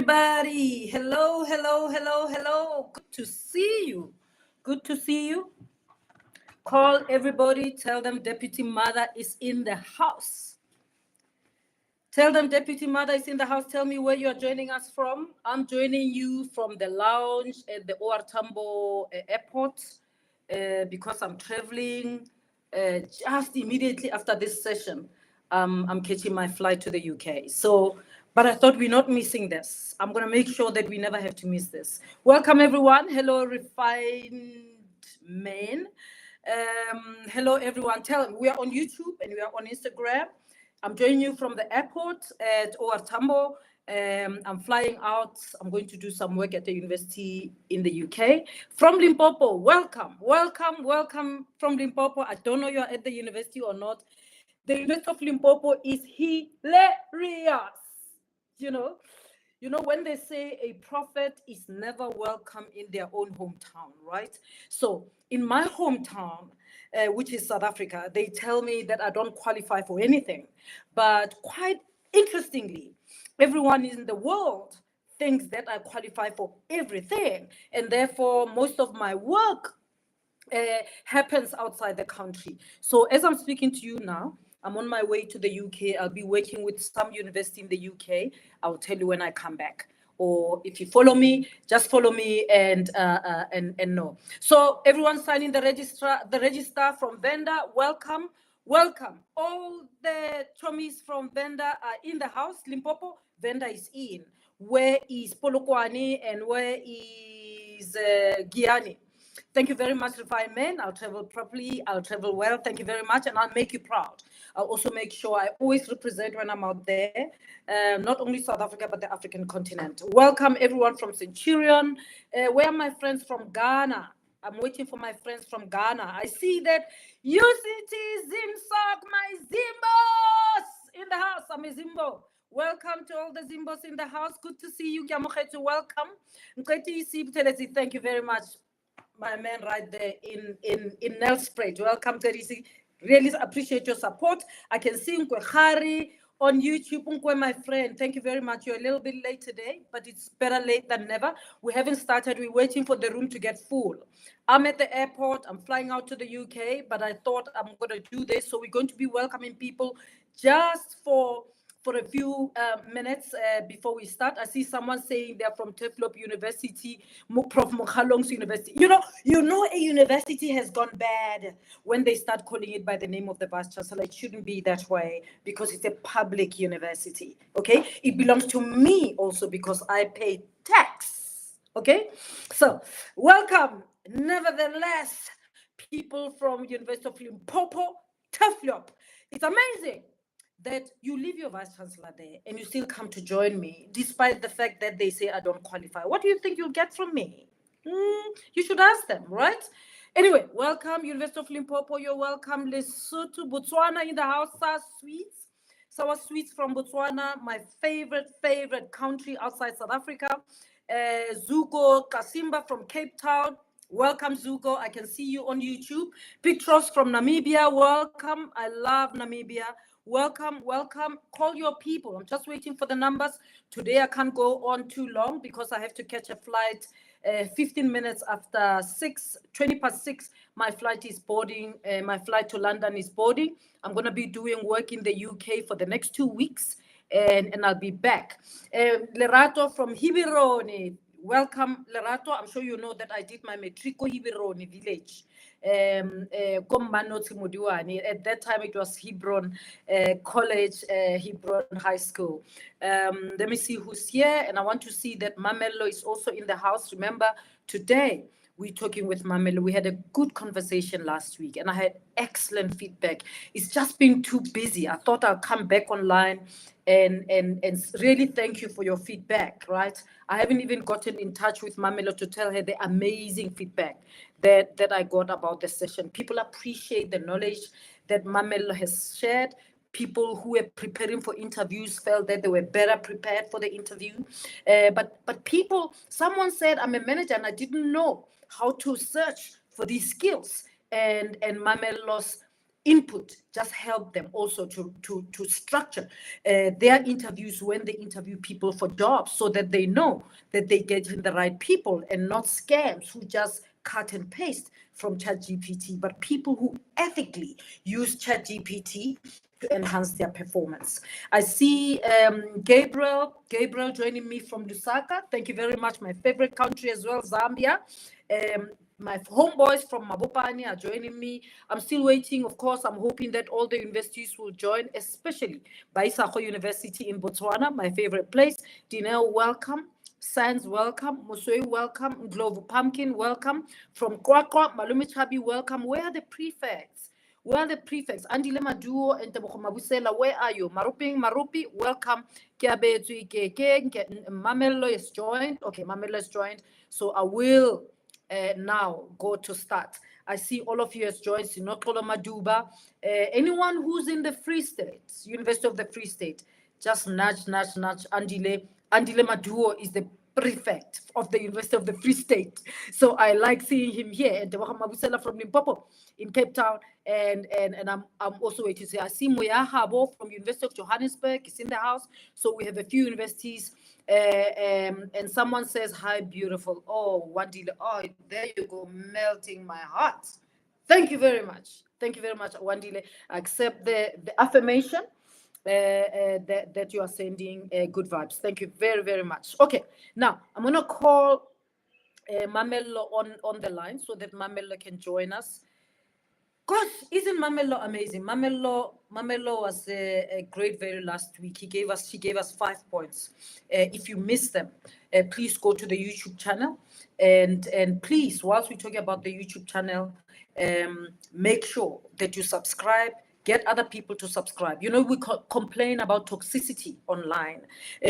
everybody. Hello, hello, hello, hello. Good to see you. Good to see you. Call everybody. Tell them Deputy Mother is in the house. Tell them Deputy Mother is in the house. Tell me where you are joining us from. I'm joining you from the lounge at the OR Tambo airport because I'm traveling just immediately after this session. I'm catching my flight to the UK. But I thought we're not missing this. I'm going to make sure that we never have to miss this. Welcome, everyone. Hello, refined men. Hello, everyone. Tell them we are on YouTube and we are on Instagram. I'm joining you from the airport at OR Tambo. I'm flying out. I'm going to do some work at the university in the UK. From Limpopo, welcome, welcome, welcome from Limpopo. I don't know you're at the university or not. The University of Limpopo is hilarious. You know, when they say a prophet is never welcome in their own hometown, right? So in my hometown, which is South Africa, they tell me that I don't qualify for anything. But quite interestingly, everyone in the world thinks that I qualify for everything. And therefore, most of my work happens outside the country. So as I'm speaking to you now, I'm on my way to the UK. I'll be working with some university in the UK. I'll tell you when I come back. Or if you follow me, just follow me and know. So everyone signing the register from vendor, welcome. Welcome. All the chommies from vendor are in the house. Limpopo, vendor is in. Where is Polokwane and where is Giani? Thank you very much, refined men. I'll travel properly. I'll travel well. Thank you very much. And I'll make you proud. I'll also make sure I always represent when I'm out there, not only South Africa, but the African continent. Welcome, everyone from Centurion. Where are my friends from Ghana? I'm waiting for my friends from Ghana. I see that UCT Zimsock, my Zimbos in the house. I'm a Zimbo. Welcome to all the Zimbos in the house. Good to see you. Welcome. Thank you very much. My man right there in Nelspruit. Welcome, Teresi. Really appreciate your support. I can see Nkwe on YouTube. Nkwe, my friend, thank you very much. You're a little bit late today, but it's better late than never. We haven't started. We're waiting for the room to get full. I'm at the airport. I'm flying out to the UK, but I thought I'm going to do this. So we're going to be welcoming people just for a few minutes before we start. I see someone saying they're from Teflop University, Prof. Mokhalong's University. You know, a university has gone bad when they start calling it by the name of the Vice Chancellor. It shouldn't be that way because it's a public university, okay? It belongs to me also because I pay tax, okay? So, welcome, nevertheless, people from University of Limpopo, Teflop. It's amazing that you leave your Vice Chancellor there and you still come to join me, despite the fact that they say I don't qualify. What do you think you'll get from me? You should ask them, right? Anyway, welcome, University of Limpopo. You're welcome. Lesotho, Botswana in the house. Sour sweets from Botswana, my favorite country outside South Africa. Zuko Kasimba from Cape Town. Welcome, Zuko. I can see you on YouTube. Petros from Namibia. Welcome. I love Namibia. Welcome, welcome. Call your people. I'm just waiting for the numbers. Today I can't go on too long because I have to catch a flight 15 minutes after 20 past 6. My flight is boarding. My flight to London is boarding. I'm going to be doing work in the UK for the next 2 weeks and I'll be back. Lerato from Hibirone. Welcome, Lerato. I'm sure you know that I did my Metrico Hibirone village. At that time it was Hebron College, Hebron High School. Let me see who's here, and I want to see that Mamelo is also in the house. Remember, today we're talking with Mamelo. We had a good conversation last week and I had excellent feedback. It's just been too busy. I thought I'll come back online and really thank you for your feedback, right? I haven't even gotten in touch with Mamelo to tell her the amazing feedback that I got about the session. People appreciate the knowledge that Mamelo has shared. People who were preparing for interviews felt that they were better prepared for the interview. But people, someone said, I'm a manager and I didn't know how to search for these skills. And Mamelo's input just help them also to structure their interviews when they interview people for jobs, so that they know that they get in the right people and not scams who just cut and paste from ChatGPT, but people who ethically use ChatGPT to enhance their performance. I see Gabriel joining me from Lusaka. Thank you very much. My favorite country as well, Zambia. My homeboys from Mabopani are joining me. I'm still waiting. Of course, I'm hoping that all the universities will join, especially Baisako University in Botswana, my favorite place. Dineo, welcome. Sands, welcome. Musoi, welcome. Glovo Pumpkin, welcome. From Kwakwa, Malumi Chabi, welcome. Where are the prefects? Where are the prefects? Andile Maduo and Mabusela, where are you? Marupi, welcome. Mamelo is joined. Okay, Mamelo is joined. So I will now go to start. I see all of you has joined. Sinokolo Maduba. Anyone who's in the Free State, University of the Free State, just nudge. Andile Maduo is the prefect of the University of the Free State. So I like seeing him here. And Mabusela from Limpopo in Cape Town. And I'm also waiting to say, I see Moya Habo from University of Johannesburg is in the house. So we have a few universities. And someone says, hi, beautiful. Oh, Wandile. Oh, there you go, melting my heart. Thank you very much. Thank you very much, Wandile. I accept the affirmation that you are sending good vibes. Thank you very, very much. Okay, now I'm going to call Mamelo on the line so that Mamelo can join us. Gosh, isn't Mamelo amazing? Mamelo was a great very last week. She gave us 5 points. If you missed them, please go to the YouTube channel and please, whilst we're talking about the YouTube channel, make sure that you subscribe. Get other people to subscribe. You know, we complain about toxicity online.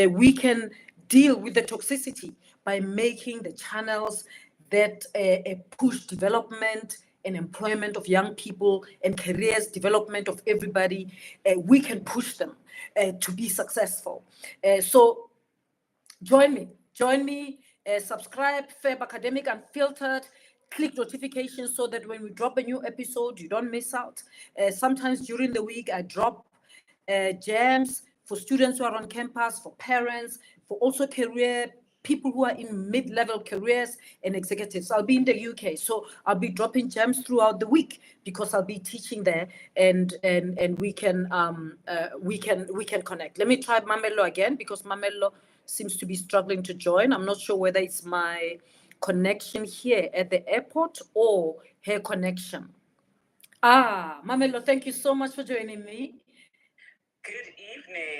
We can deal with the toxicity by making the channels that push development and employment of young people and careers, development of everybody. We can push them to be successful. So join me, subscribe, Feb Academic Unfiltered, click notifications so that when we drop a new episode, you don't miss out. Sometimes during the week, I drop gems for students who are on campus, for parents, for also career people who are in mid-level careers and executives. I'll be in the UK, so I'll be dropping gems throughout the week because I'll be teaching there, and we can connect. Let me try Mamelo again because Mamelo seems to be struggling to join. I'm not sure whether it's my connection here at the airport or her connection. Mamelo, thank you so much for joining me. Good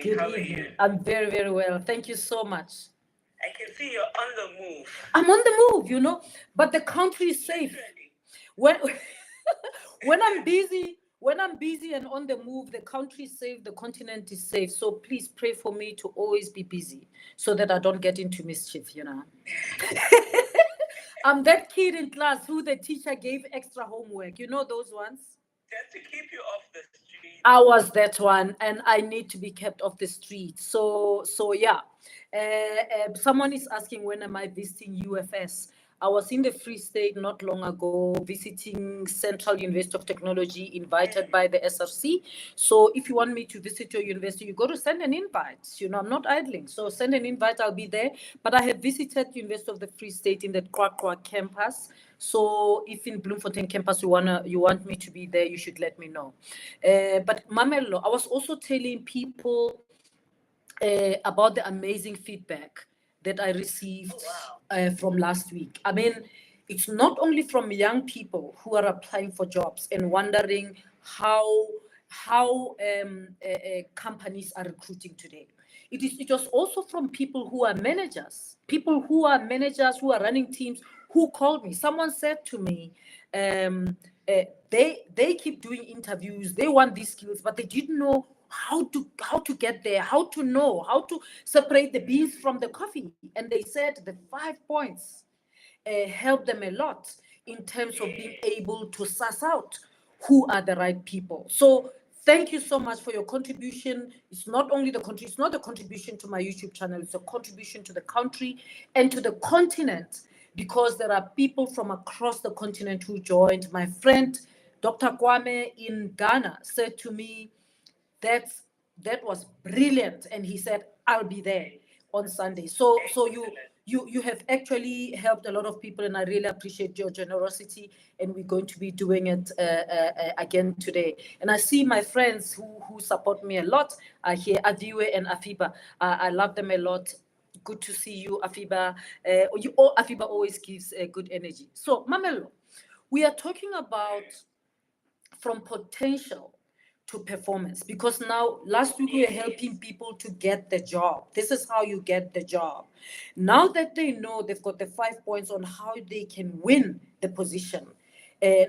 evening. How are you? I'm very, very well. Thank you so much. I can see you're on the move. I'm on the move, you know, but the country is safe. When I'm busy and on the move, the country is safe, the continent is safe. So please pray for me to always be busy so that I don't get into mischief, you know. I'm that kid in class who the teacher gave extra homework. You know those ones? Just to keep you off the street. I was that one, and I need to be kept off the street. So yeah. Someone is asking, when am I visiting UFS? I was in the Free State not long ago, visiting Central University of Technology, invited by the SRC. So if you want me to visit your university, you got to send an invite. You know, I'm not idling. So send an invite, I'll be there. But I have visited University of the Free State in the Kwakwa campus. So if in Bloemfontein campus you want me to be there, you should let me know. But Mamelo, I was also telling people about the amazing feedback that I received from last week. I mean, it's not only from young people who are applying for jobs and wondering how companies are recruiting today. It was also from people who are managers, who are running teams, who called me. Someone said to me, they keep doing interviews, they want these skills, but they didn't know how to get there, how to separate the beans from the coffee. And they said the 5 points help them a lot in terms of being able to suss out who are the right people. So thank you so much for your contribution. It's not only it's not a contribution to my YouTube channel, it's a contribution to the country and to the continent, because there are people from across the continent who joined. My friend Dr. Kwame in Ghana said to me, that was brilliant, and he said, I'll be there on Sunday. So you have actually helped a lot of people, and I really appreciate your generosity, and we're going to be doing it again today. And I see my friends who support me a lot here, Adiwe and Afiba. I love them a lot. Good to see you, Afiba. Afiba always gives good energy. So, Mamelo, we are talking about from potential to performance, because now last week we were helping people to get the job. This is how you get the job. Now that they know they've got the 5 points on how they can win the position,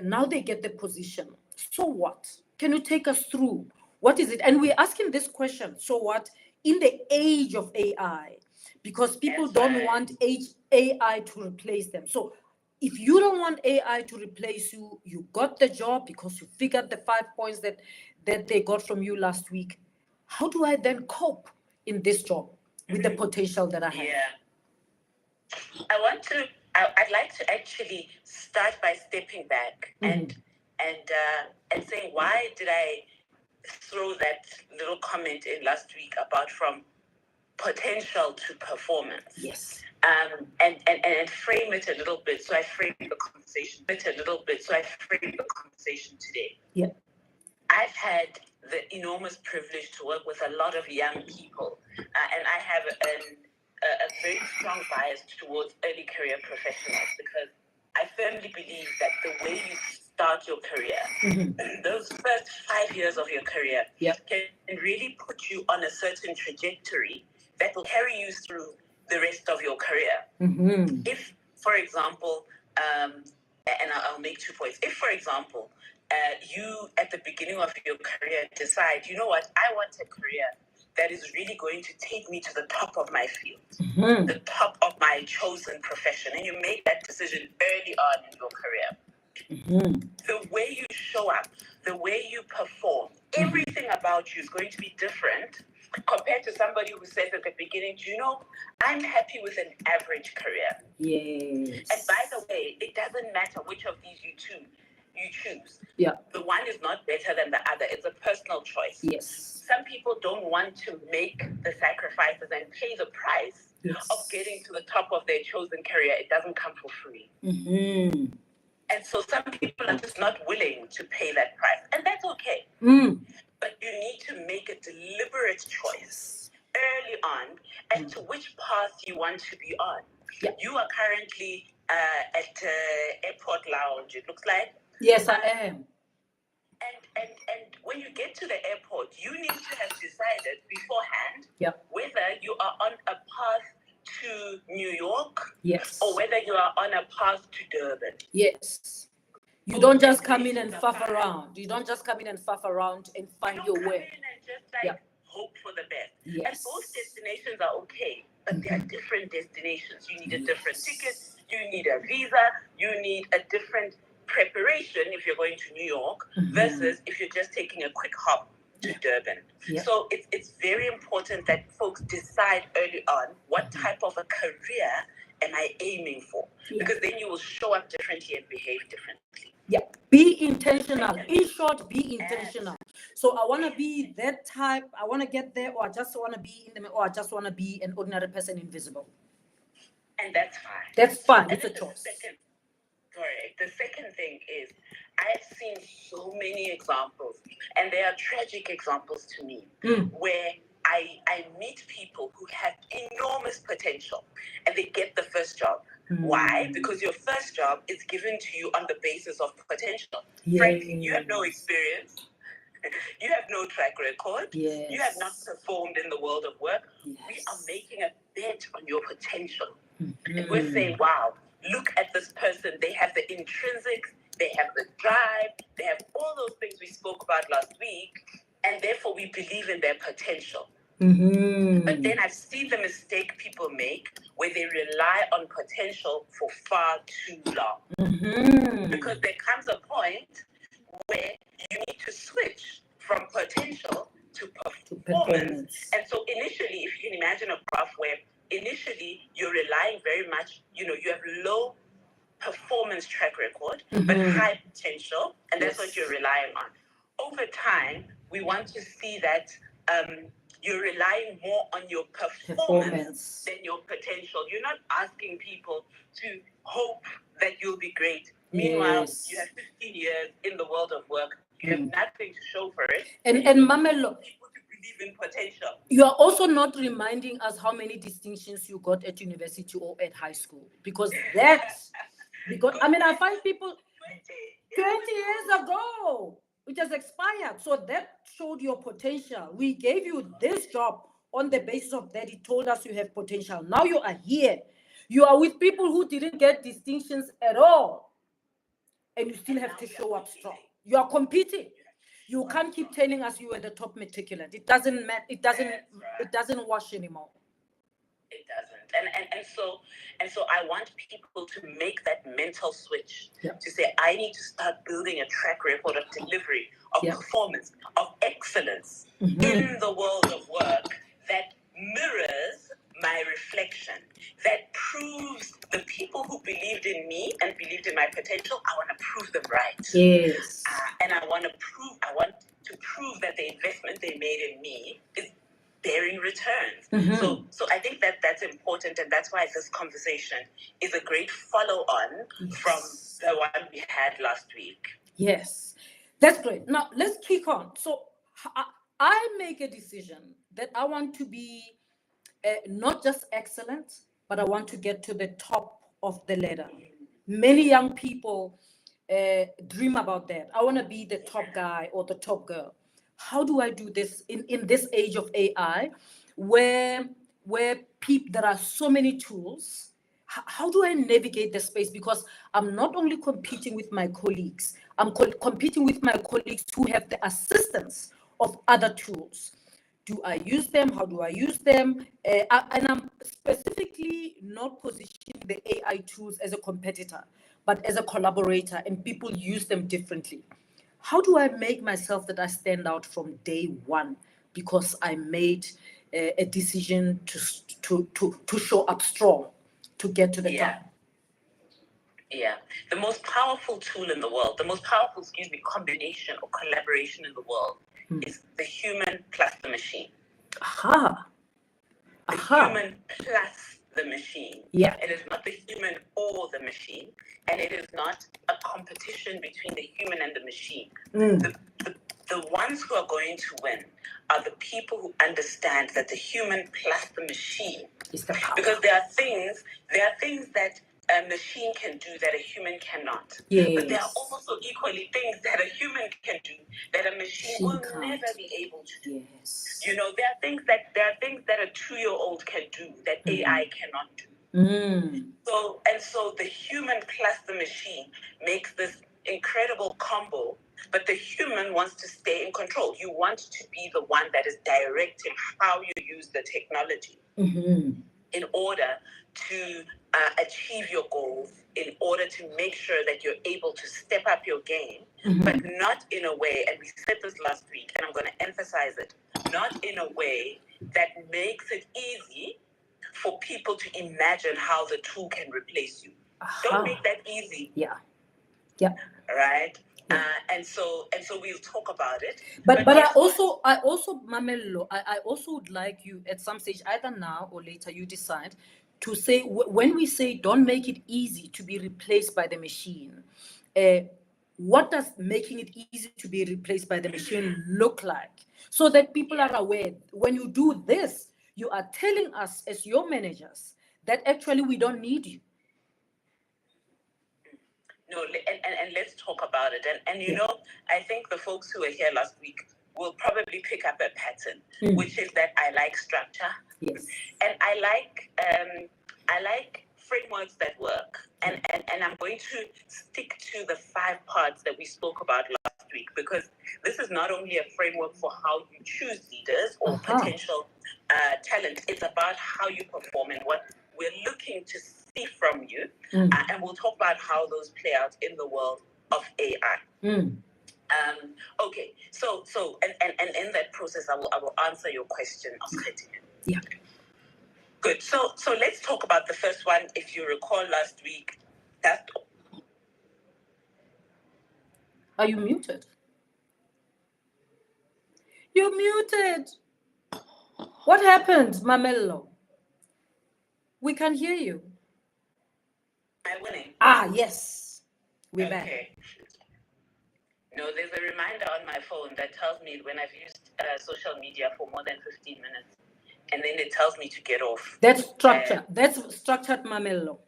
now they get the position. So what? Can you take us through? What is it? And we're asking this question, so what, in the age of AI, because people don't want AI to replace them. So if you don't want AI to replace you, you got the job because you figured the 5 points that they got from you last week. How do I then cope in this job with the potential that I have? Yeah. I'd like to actually start by stepping back and saying, why did I throw that little comment in last week about from potential to performance? Yes. And frame it a little bit. So I frame the conversation today. Yeah. I've had the enormous privilege to work with a lot of young people, and I have a very strong bias towards early career professionals, because I firmly believe that the way you start your career, those first 5 years of your career, can really put you on a certain trajectory that will carry you through the rest of your career. If, for example, and I'll make 2 points. If, for example, you at the beginning of your career decide, you know what, I want a career that is really going to take me to the top of my field, the top of my chosen profession, and you make that decision early on in your career, the way you show up, the way you perform, everything about you is going to be different compared to somebody who says at the beginning, do you know, I'm happy with an average career. Yes. And by the way, it doesn't matter which of these you choose. Yeah. The one is not better than the other. It's a personal choice. Yes. Some people don't want to make the sacrifices and pay the price of getting to the top of their chosen career. It doesn't come for free. And so some people are just not willing to pay that price. And that's okay. But you need to make a deliberate choice early on as to which path you want to be on. Yeah. You are currently at Airport Lounge, it looks like. Yes, I am. And when you get to the airport, you need to have decided beforehand whether you are on a path to New York, or whether you are on a path to Durban. Yes. You don't just come in and faff around. You don't just come in and faff around and find your way. You don't come in and just hope for the best. Yes. And both destinations are okay, but they are different destinations. You need a different ticket. You need a visa. You need a different preparation if you're going to New York versus if you're just taking a quick hop to Durban. So it's very important that folks decide early on what type of a career am I aiming for, because then you will show up differently and behave differently. Yeah, be intentional. In short, be intentional. So I want to be that type. I want to get there, or I just want to be in the, or I just want to be an ordinary person, invisible. And that's fine. That's fine. It's a choice. The second thing is, I've seen so many examples, and they are tragic examples to me, where I meet people who have enormous potential and they get the first job. Why? Because your first job is given to you on the basis of potential. Frankly, you have no experience. You have no track record. You have not performed in the world of work. We are making a bet on your potential. And we're saying, wow, look at this person. They have the intrinsics, they have the drive, they have all those things we spoke about last week, and therefore we believe in their potential. But then I've seen the mistake people make where they rely on potential for far too long. Because there comes a point where you need to switch from potential to performance. And so initially, if you can imagine a graph where initially you're relying very much, you have low performance track record, but high potential, and that's what Yes. you're relying on. Over time, we want to see that you're relying more on your performance than your potential. You're not asking people to hope that you'll be great. Meanwhile, Yes. you have 15 years in the world of work. You have nothing to show for it. And Mamelo, people to believe in potential. You are also not reminding us how many distinctions you got at university or at high school, because I mean, I find people 20 years ago, it has expired. So that showed your potential. We gave you this job on the basis of that. It told us you have potential. Now you are here. You are with people who didn't get distinctions at all. And you still have to show up strong. You are competing. You can't keep telling us you were the top matriculant. It doesn't matter. It doesn't wash anymore. It doesn't. And so I want people to make that mental switch to say, I need to start building a track record of delivery, of performance, of excellence in the world of work that mirrors my reflection, that proves the people who believed in me and believed in my potential, I want to prove them right. Yes. And I want to prove that the investment they made in me is bearing returns. So I think that's important, and that's why this conversation is a great follow-on from the one we had last week. Yes, that's great. Now let's kick on. So I make a decision that I want to be not just excellent, but I want to get to the top of the ladder. Many young people dream about that. I want to be the top guy or the top girl. How do I do this in this age of AI, where there are so many tools? How do I navigate the space? Because I'm not only competing with my colleagues, I'm competing with my colleagues who have the assistance of other tools. Do I use them? How do I use them? And I'm specifically not positioning the AI tools as a competitor, but as a collaborator, and people use them differently. How do I make myself that I stand out from day one because I made a decision to show up strong, to get to the top? Yeah. The most powerful tool in the world, the most powerful, combination or collaboration in the world is the human plus the machine. The human plus the machine. Yeah. It is not the human or the machine, and it is not a competition between the human and the machine. The ones who are going to win are the people who understand that the human plus the machine is the power. Because there are things that a machine can do that a human cannot. Yes. But there are also equally things that a human can do that a machine will never be able to do. Yes. You know, there are things that a 2-year-old can do that AI cannot do. So the human plus the machine makes this incredible combo, but the human wants to stay in control. You want to be the one that is directing how you use the technology in order to achieve your goals, in order to make sure that you're able to step up your game, but not in a way, and we said this last week, and I'm going to emphasize it, not in a way that makes it easy for people to imagine how the tool can replace you. Don't make that easy. Yeah. Right? Yeah. And so we'll talk about it. But I also, Mamelo, I also would like you at some stage, either now or later, you decide to say, when we say don't make it easy to be replaced by the machine, what does making it easy to be replaced by the machine look like? So that people are aware, when you do this, you are telling us as your managers that actually we don't need you. No, and let's talk about it. And you know, I think the folks who were here last week will probably pick up a pattern, which is that I like structure. Yes. And I like frameworks that work. And I'm going to stick to the 5 parts that we spoke about last week, because this is not only a framework for how you choose leaders or potential talent. It's about how you perform and what we're looking to see from you. And we'll talk about how those play out in the world of AI. Okay, so and in that process, I will answer your question, Oscar. Yeah. Good. So let's talk about the first one. If you recall last week, that Are you muted? You're muted. What happened, Mamello? We can hear you. Am I winning? Ah, yes. We're back. Okay. No, there's a reminder on my phone that tells me when I've used social media for more than 15 minutes. And then it tells me to get off. That's structure. That's structured, Mamello.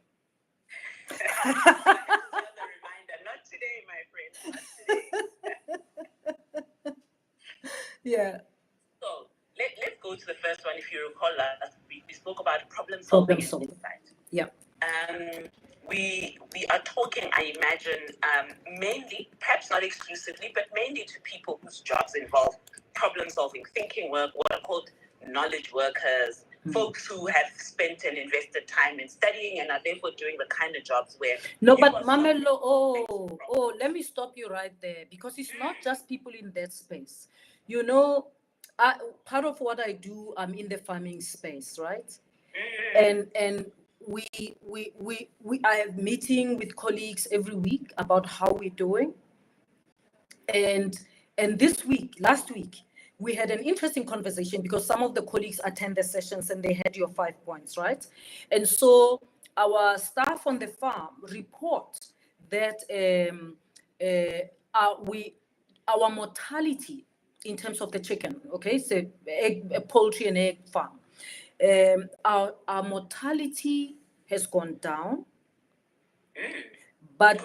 The reminder. Not today, my friend. Not today. Yeah. So let's go to the first one. If you recall, we spoke about problem solving. Insight. Yeah. We are talking, I imagine, mainly, perhaps not exclusively, but mainly to people whose jobs involve problem solving, thinking work, what are called knowledge workers, folks who have spent and invested time in studying and are therefore doing the kind of jobs where... No, but Mamello, let me stop you right there, because it's not just people in that space. You know, part of what I do, I'm in the farming space, right? And I have meeting with colleagues every week about how we're doing. And last week, we had an interesting conversation because some of the colleagues attend the sessions and they had your 5 points, right? And so our staff on the farm report that our mortality in terms of the chicken, okay, so poultry and egg farm, our mortality has gone down, but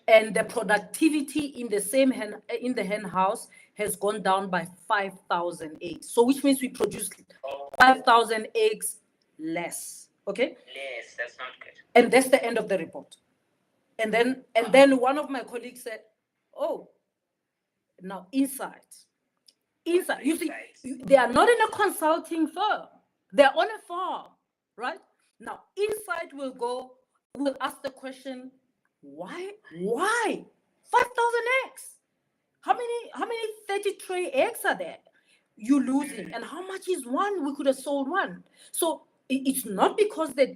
and the productivity in the hen house has gone down by 5,000 eggs. So which means we produce 5,000 eggs less. Okay. Less. That's not good. And that's the end of the report. And then one of my colleagues said, "Oh, now insight. You see, they are not in a consulting firm. They're on a farm, right? Now, insight will ask the question, why 5,000 eggs? How many 30 tray eggs are there? You're losing. And how much is one? We could have sold one. So it's not because the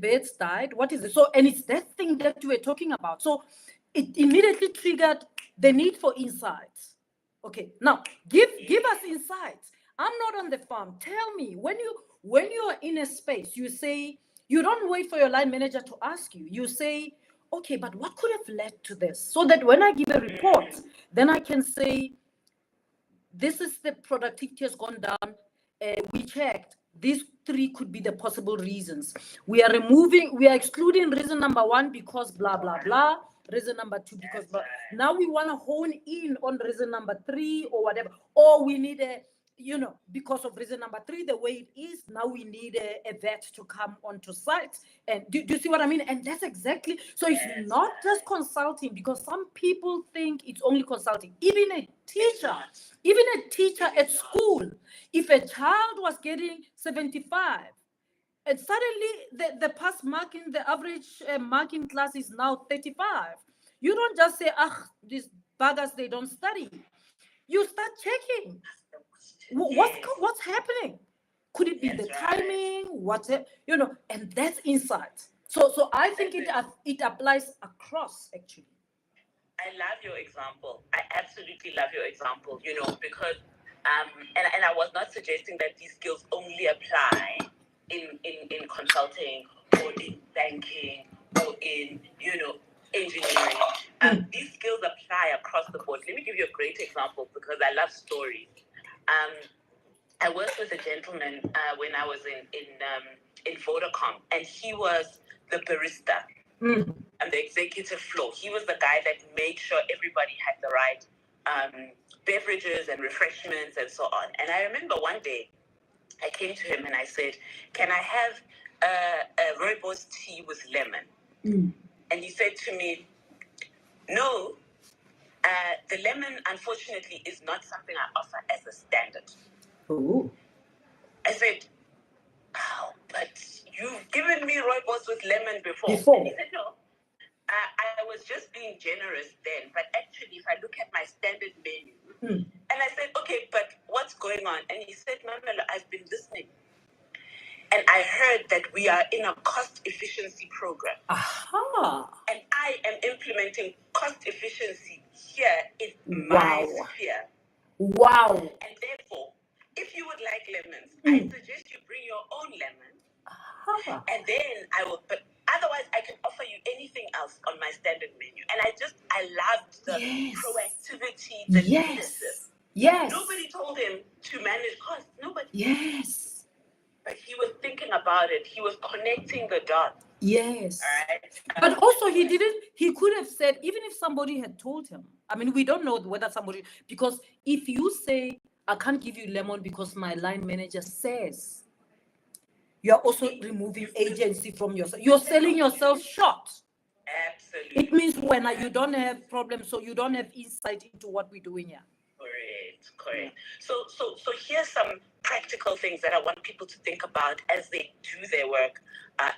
birds died. What is it? So, and it's that thing that you were talking about. So it immediately triggered the need for insights. Okay, now give us insights. I'm not on the farm. Tell me, when you are in a space, you say, you don't wait for your line manager to ask you. You say, okay, but what could have led to this? So that when I give a report, then I can say, this is the productivity has gone down. We checked. These 3 could be the possible reasons. We are excluding reason number 1 because blah, blah, blah. Reason number 2 because blah. Now we want to hone in on reason number 3 or whatever. Or we need because of reason number 3, the way it is, now we need a vet to come onto site. And do you see what I mean? And that's exactly, so it's not just consulting, because some people think it's only consulting. Even a teacher at school, if a child was getting 75, and suddenly the pass mark in the average mark in class is now 35, you don't just say, these buggers, they don't study. You start checking. What's happening? Could it be the timing? And that's insight. So I think it applies across, actually. I love your example. I absolutely love your example, because and I was not suggesting that these skills only apply in consulting or in banking or in engineering. These skills apply across the board. Let me give you a great example, because I love stories. I worked with a gentleman when I was in Vodacom, and he was the barista and the executive floor. He was the guy that made sure everybody had the right beverages and refreshments and so on. And I remember one day I came to him and I said, "Can I have a rooibos tea with lemon?" And he said to me, "No, the lemon, unfortunately, is not something I offer as a standard." Oh. I said, "Oh, but you've given me rooibos with lemon before." And he said, "No, I was just being generous then, but actually, if I look at my standard menu," and I said, "Okay, but what's going on?" And he said, "Mamela, I've been listening, and I heard that we are in a cost efficiency program. Aha. And I am implementing cost efficiency here is my sphere. Wow. And therefore, if you would like lemons, I suggest you bring your own lemon. And then I will, but otherwise I can offer you anything else on my standard menu. And I loved the proactivity, the leadership. Yes. Nobody told him to manage costs. Nobody. Yes. But he was thinking about it. He was connecting the dots. Yes. All right. But also he could have said, even if somebody had told him, I mean, we don't know whether somebody, because if you say, I can't give you lemon because my line manager says, you're also removing agency from yourself. You're selling yourself short. Absolutely. It means when you don't have problems, so you don't have insight into what we're doing here. Correct. So here's some practical things that I want people to think about as they do their work,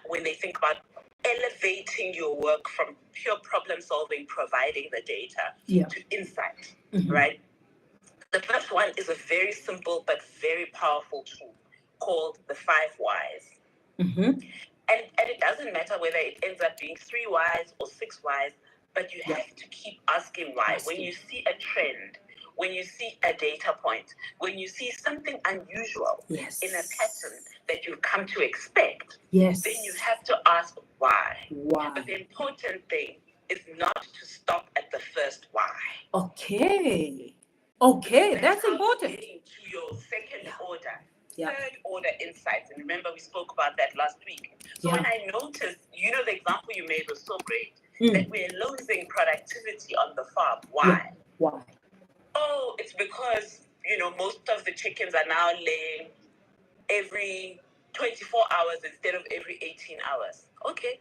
when they think about elevating your work from pure problem solving, providing the data, to insight, right? The first one is a very simple but very powerful tool called the 5 whys. And it doesn't matter whether it ends up being 3 whys or 6 whys, but you have to keep asking why. When you see a trend, when you see a data point, when you see something unusual in a pattern that you've come to expect, then you have to ask why. But the important thing is not to stop at the first why. Okay, that's important. To your second order. Third order insights. And remember, we spoke about that last week. So when I noticed, the example you made was so great, that we're losing productivity on the farm. Why? Why? Oh, it's because, most of the chickens are now laying every 24 hours instead of every 18 hours. Okay.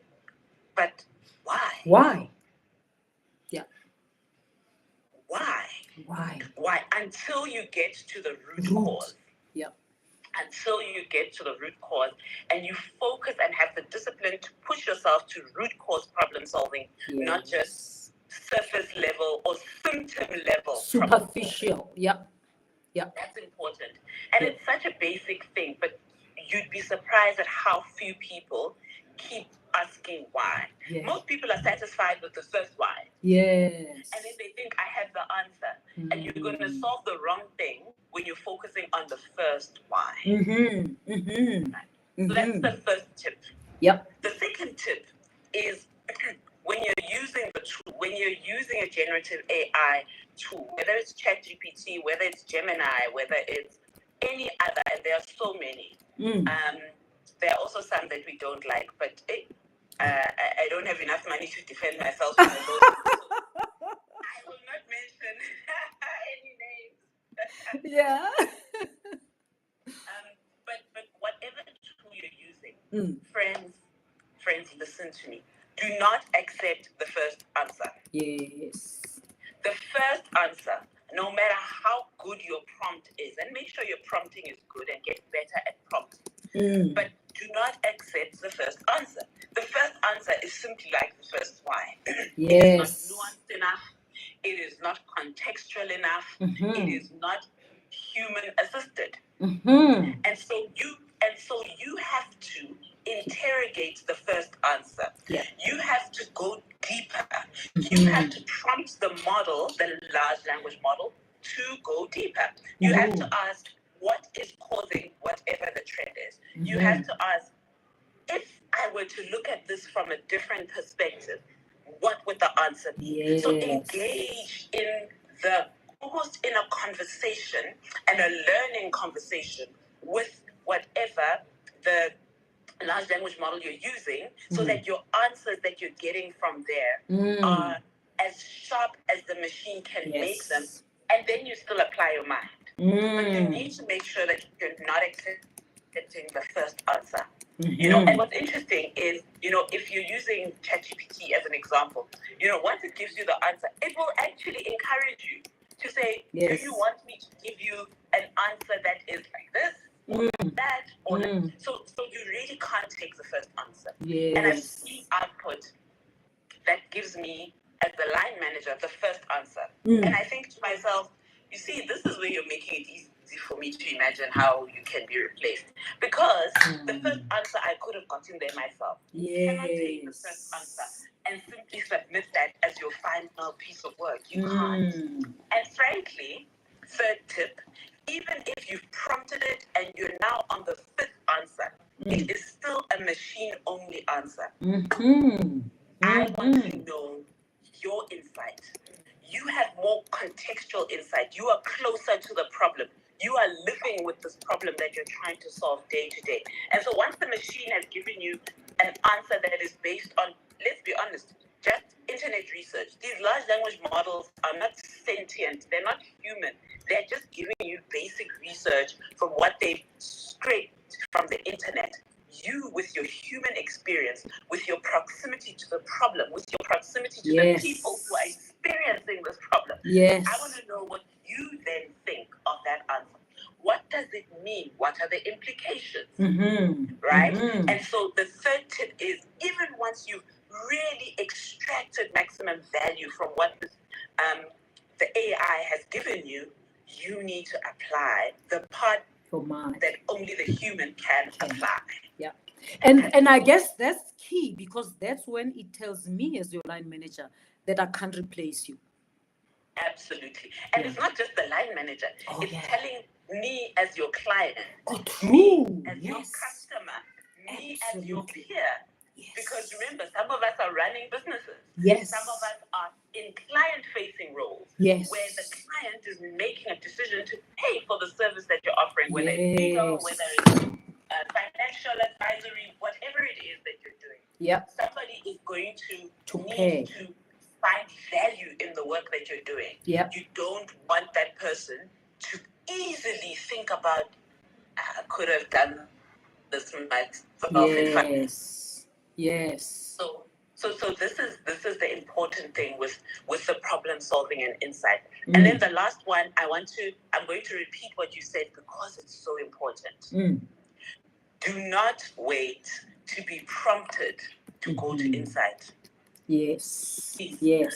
But why? Why? Why? Until you get to the root cause. Until you get to the root cause and you focus and have the discipline to push yourself to root cause problem solving, not just surface level or symptom level. Superficial. That's important. And it's such a basic thing, but you'd be surprised at how few people keep asking why. Most people are satisfied with the first why. And then they think, I have the answer. And you're going to solve the wrong thing when you're focusing on the first why. So that's the first tip. The second tip is when you're using the tool, when you're using a generative AI tool, whether it's ChatGPT, whether it's Gemini, whether it's any other, and there are so many. There are also some that we don't like, but I don't have enough money to defend myself from those. I will not mention any names. But whatever tool you're using, friends, listen to me. Do not accept the first answer. The first answer, no matter how good your prompt is, and make sure your prompting is good and get better at prompting. But do not accept the first answer. The first answer is simply like the first why. It is not nuanced enough. It is not contextual enough. It is not human assisted. And so you have to interrogate the first answer. You have to go deeper. You have to prompt the model, the large language model, to go deeper. You have to ask, what is causing whatever the trend is? You have to ask, if I were to look at this from a different perspective, what would the answer be? So engage in almost in a conversation and a learning conversation with whatever the large language model you're using, so that your answers that you're getting from there are as sharp as the machine can make them, and then you still apply your mind. But you need to make sure that you're not accepting the first answer. And what's interesting is, if you're using ChatGPT as an example, once it gives you the answer, it will actually encourage you to say, do you want me to give you an answer that is like this, or that, or that? So you really can't take the first answer. And I've seen output that gives me, as the line manager, the first answer. And I think to myself, you see, this is where you're making it easy for me to imagine how you can be replaced. Because the first answer I could have gotten there myself. You cannot take the first answer and simply submit that as your final piece of work. You can't. And frankly, third tip, even if you've prompted it and you're now on the fifth answer, it is still a machine-only answer. I want to know your insight. You have more contextual insight. You are closer to the problem. You are living with this problem that you're trying to solve day to day. And so once the machine has given you an answer that is based on, let's be honest, just internet research. These large language models are not sentient. They're not human. They're just giving you basic research from what they've scraped from the internet. You, with your human experience, with your proximity to the problem, with your proximity to the people who are experiencing this problem, I want to know what you then think of that answer. What does it mean? What are the implications? Right? And so the third tip is, even once you've really extracted maximum value from what the AI has given you, you need to apply the part that only the human can apply. Yeah. And I guess that's key, because that's when it tells me as your line manager that I can't replace you. Absolutely. And it's not just the line manager. It's telling me as your client, me as your customer, me as your peer. Because remember, some of us are running businesses. Some of us are in client-facing roles, where the client is making a decision to pay for the service that you're offering, whether it's legal, whether it's financial advisory, whatever it is that you're doing. Somebody is going to need to find value in the work that you're doing. You don't want that person to easily think about, I could have done this myself. So this is the important thing with the problem solving and insight. And then the last one, I'm going to repeat what you said because it's so important. Do not wait to be prompted to go to insight. You need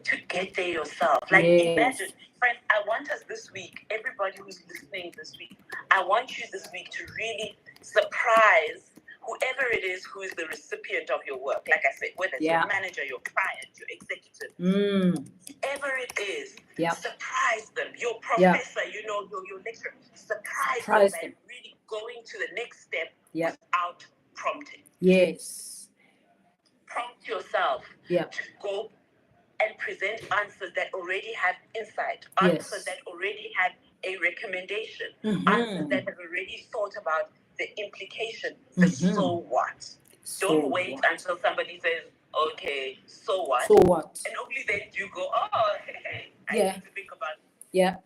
to get there yourself. Like, imagine, friends, I want us this week, everybody who's listening this week, I want you this week to really surprise whoever it is who is the recipient of your work. Like I said, whether it's your manager, your client, your executive, whoever it is, surprise them. Your professor, your lecturer, surprise them by really going to the next step without prompting. Prompt yourself to go and present answers that already have insight, answers that already have a recommendation, answers that have already thought about the implication, the so what. Don't wait until somebody says, okay, so what? And only then you go, hey, I need to think about it.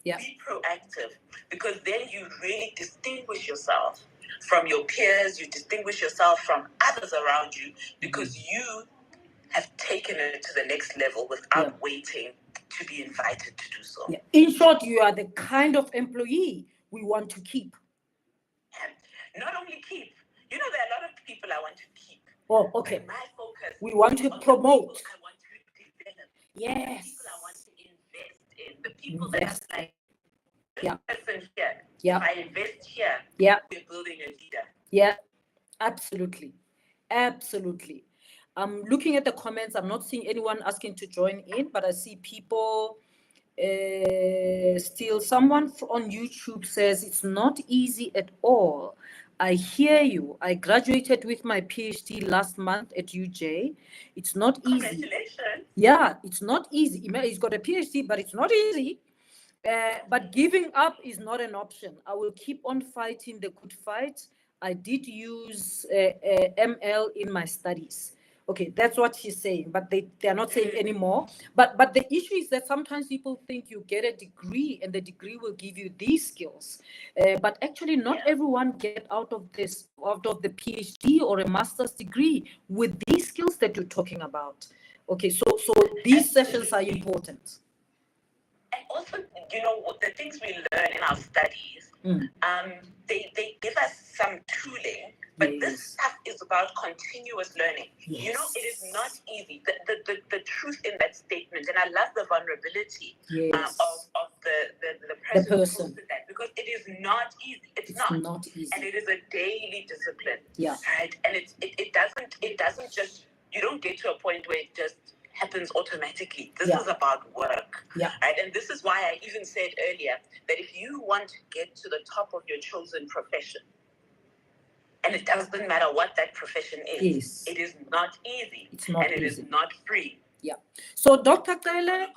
Be proactive, because then you really distinguish yourself from your peers, you distinguish yourself from others around you, because you have taken it to the next level without waiting to be invited to do so. In short, you are the kind of employee we want to keep. And not only keep, there are a lot of people I want to keep. Okay. My focus, we want to promote. I want to develop. Yes. The people I want to invest in. The people that are like, person here. If I invest here, we're building a leader. Absolutely. I'm looking at the comments. I'm not seeing anyone asking to join in, but I see people still. Someone on YouTube says it's not easy at all. I hear you. I graduated with my PhD last month at UJ. It's not easy. Congratulations. It's not easy. He's got a PhD, but it's not easy. But giving up is not an option. I will keep on fighting the good fight. I did use ML in my studies. Okay, that's what she's saying, but they're not saying anymore. But the issue is that sometimes people think you get a degree and the degree will give you these skills. But actually not everyone get out of the PhD or a master's degree with these skills that you're talking about. Okay, so these sessions are important. And also, the things we learn in our studies, they give us some tooling, but this stuff is about continuous learning. It is not easy. The truth in that statement, and I love the vulnerability of the person who posted that, because it is not easy. It's not easy. And it is a daily discipline. Right? And it doesn't just you don't get to a point where it just happens automatically. This Yeah. is about work. Yeah. Right? And this is why I even said earlier that if you want to get to the top of your chosen profession, and it doesn't matter what that profession is, Yes. it is not easy. It's not and it easy. is not free. Yeah. So Dr. Kele,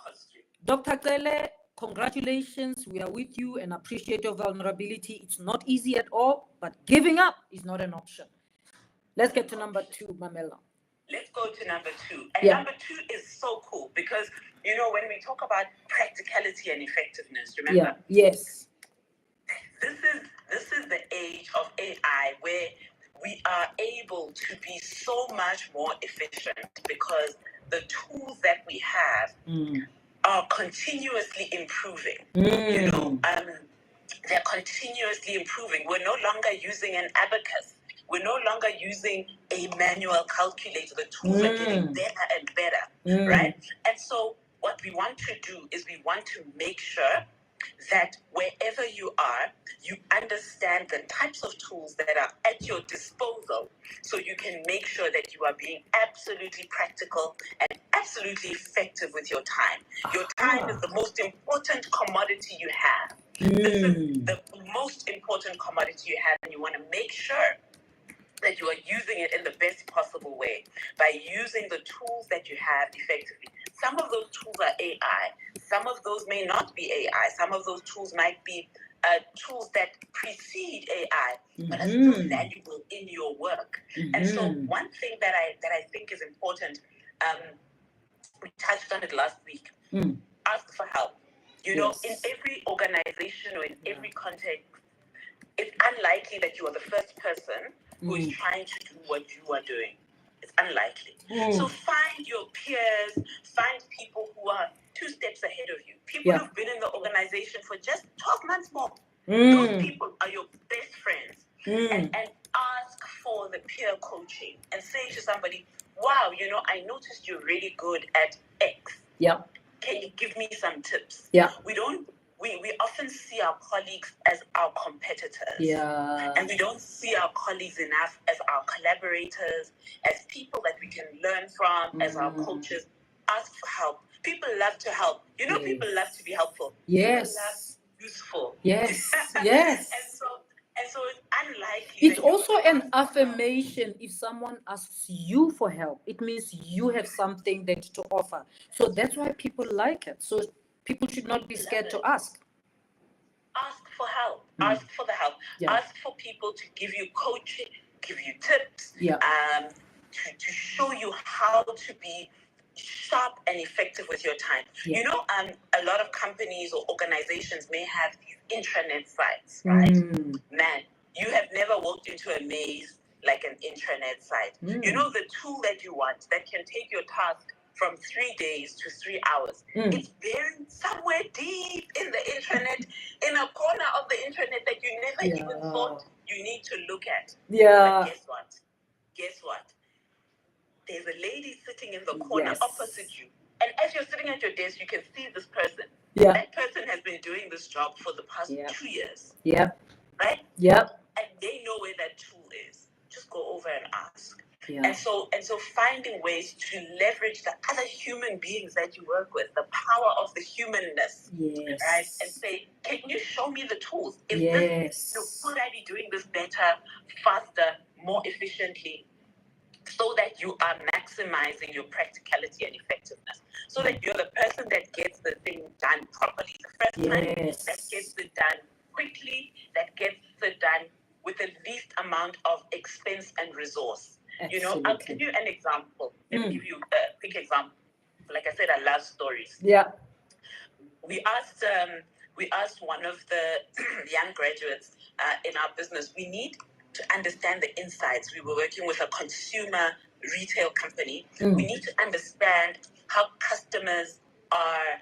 congratulations. We are with you and appreciate your vulnerability. It's not easy at all, but giving up is not an option. Let's get to number 2, Mamela. Let's go to number 2. And Yeah. number 2 is so cool because, you know, when we talk about practicality and effectiveness, remember? Yeah. Yes. This is the age of AI where we are able to be so much more efficient because the tools that we have are continuously improving. You know, they're continuously improving. We're no longer using an abacus. We're no longer using a manual calculator. The tools are getting better and better, right? And so what we want to do is we want to make sure that wherever you are, you understand the types of tools that are at your disposal so you can make sure that you are being absolutely practical and absolutely effective with your time. Your time is the most important commodity you have. This is the most important commodity you have, and you want to make sure that you are using it in the best possible way by using the tools that you have effectively. Some of those tools are AI. Some of those may not be AI. Some of those tools might be tools that precede AI, but are still valuable in your work. And so one thing that I think is important, we touched on it last week, ask for help. You know, in every organization or in every context, it's unlikely that you are the first person who is trying to do what you are doing. It's unlikely. So find your peers, find people who are 2 steps ahead of you, people who've been in the organization for just 12 months more. Those people are your best friends. And ask for the peer coaching and say to somebody, wow, you know, I noticed you're really good at X. Yeah. Can you give me some tips? Yeah. We often see our colleagues as our competitors. Yeah. And we don't see our colleagues enough as our collaborators, as people that we can learn from, as our coaches. Ask for help. People love to help. You know, people love to be helpful. Yes. People love useful. Yes. Yes. And so it's unlikely. It's also an affirmation if someone asks you for help. It means you have something that to offer. So that's why people like it. So people should not be scared to ask. Ask for help. Ask for the help. Yeah. Ask for people to give you coaching, give you tips, to show you how to be sharp and effective with your time. You know, a lot of companies or organizations may have these intranet sites, right? Man, you have never walked into a maze like an intranet site. You know, the tool that you want that can take your task from 3 days to 3 hours. It's buried somewhere deep in the intranet, in a corner of the intranet that you never even thought you need to look at. Yeah. But guess what? There's a lady sitting in the corner opposite you. And as you're sitting at your desk, you can see this person. Yeah. That person has been doing this job for the past 2 years. Yep. Right? Yep. And they know where that tool is. Just go over and ask. Yeah. And so finding ways to leverage the other human beings that you work with, the power of the humanness, right? And say, can you show me the tools? If this, could I be doing this better, faster, more efficiently, so that you are maximizing your practicality and effectiveness, so that you're the person that gets the thing done properly the first time, that gets it done quickly, that gets it done with the least amount of expense and resource. Absolutely. You know, I'll give you an example. Let me give you a quick example. Like I said, I love stories. Yeah. We asked one of the young graduates in our business, we need to understand the insights. We were working with a consumer retail company. We need to understand how customers are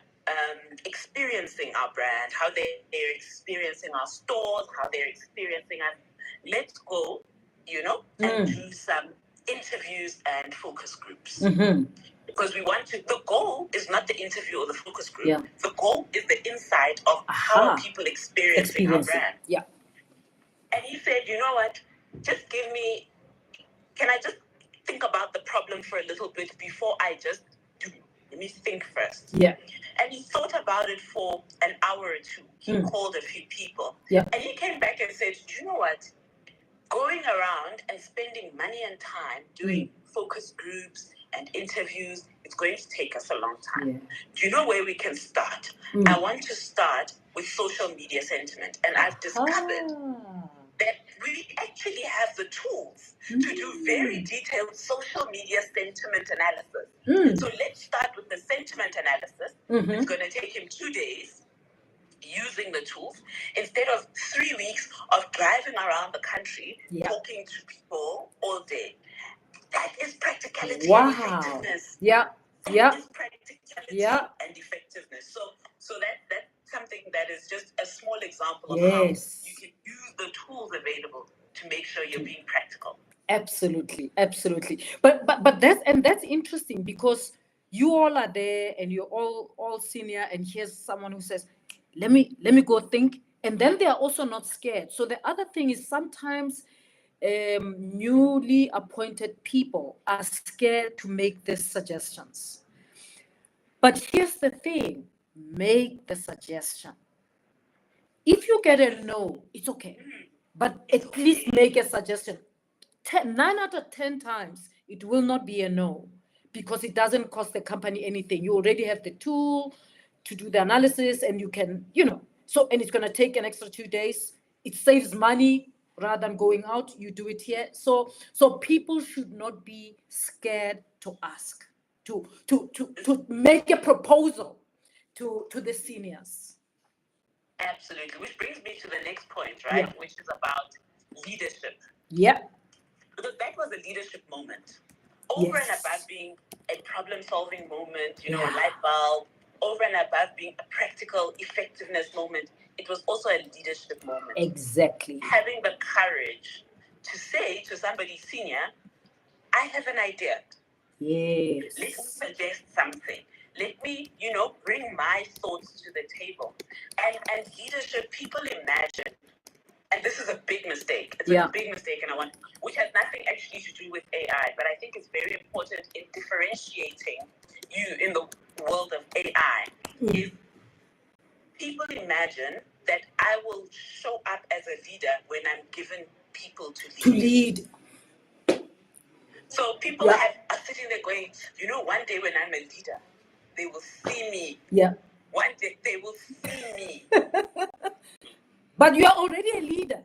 experiencing our brand, how they're experiencing our stores, how they're experiencing us. Let's go, you know, and do some interviews and focus groups. Because the goal is not the interview or the focus group. Yeah. The goal is the insight of how are people experiencing our brand. Yeah. And he said, you know what, can I just think about the problem them for a little bit before I just do. Let me think first. Yeah. And he thought about it for an hour or two. He called a few people. Yeah. And he came back and said, do you know what? Going around and spending money and time doing focus groups and interviews, it's going to take us a long time. Yeah. Do you know where we can start? I want to start with social media sentiment. And I've discovered that we actually have the tools to do very detailed social media sentiment analysis. So let's start with the sentiment analysis. It's going to take him 2 days using the tools instead of 3 weeks of driving around the country talking to people all day. That is practicality and effectiveness. Yeah. That is practicality and effectiveness. So that's something that is just a small example of how you can use the tools available to make sure you're being practical. Absolutely. But that's interesting, because you all are there and you're all senior, and here's someone who says, let me go think, and then they are also not scared. So the other thing is, sometimes newly appointed people are scared to make these suggestions. But here's the thing: make the suggestion. If you get a no, it's okay, but at least make a suggestion. 9 out of 10 times, it will not be a no, because it doesn't cost the company anything. You already have the tool to do the analysis, and you can, so, and it's going to take an extra 2 days. It saves money rather than going out. You do it here. So people should not be scared to ask, to make a proposal to the seniors. Absolutely. Which brings me to the next point, right? Which is about leadership. Yeah. Because that was a leadership moment. Over and above being a problem-solving moment, a light bulb, over and above being a practical effectiveness moment, it was also a leadership moment. Exactly. Having the courage to say to somebody senior, I have an idea. Yes. Let me suggest something. Let me, bring my thoughts to the table. And leadership, people imagine, and this is a big mistake. It's a big mistake, which has nothing actually to do with AI, but I think it's very important in differentiating you in the world of AI. Is people imagine that I will show up as a leader when I'm given people to lead. So people are sitting there going, one day when I'm a leader, they will see me. Yeah. One day they will see me. But you are already a leader.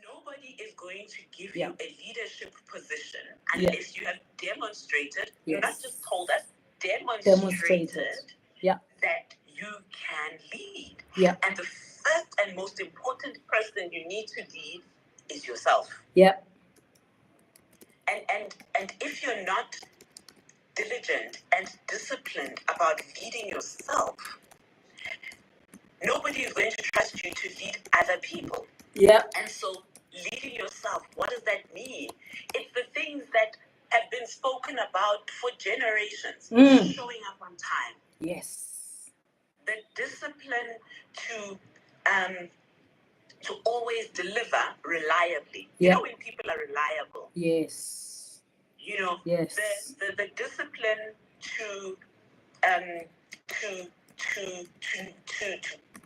Nobody is going to give you a leadership position unless you have demonstrated, not just told us, demonstrated that you can lead. Yeah. And the first and most important person you need to lead is yourself. Yeah. And if you're not diligent and disciplined about leading yourself, nobody is going to trust you to lead other people. Yeah. And so leading yourself, what does that mean? It's the things that have been spoken about for generations. Showing up on time. Yes. The discipline to always deliver reliably. You know, when people are reliable. Yes. Yes. The discipline to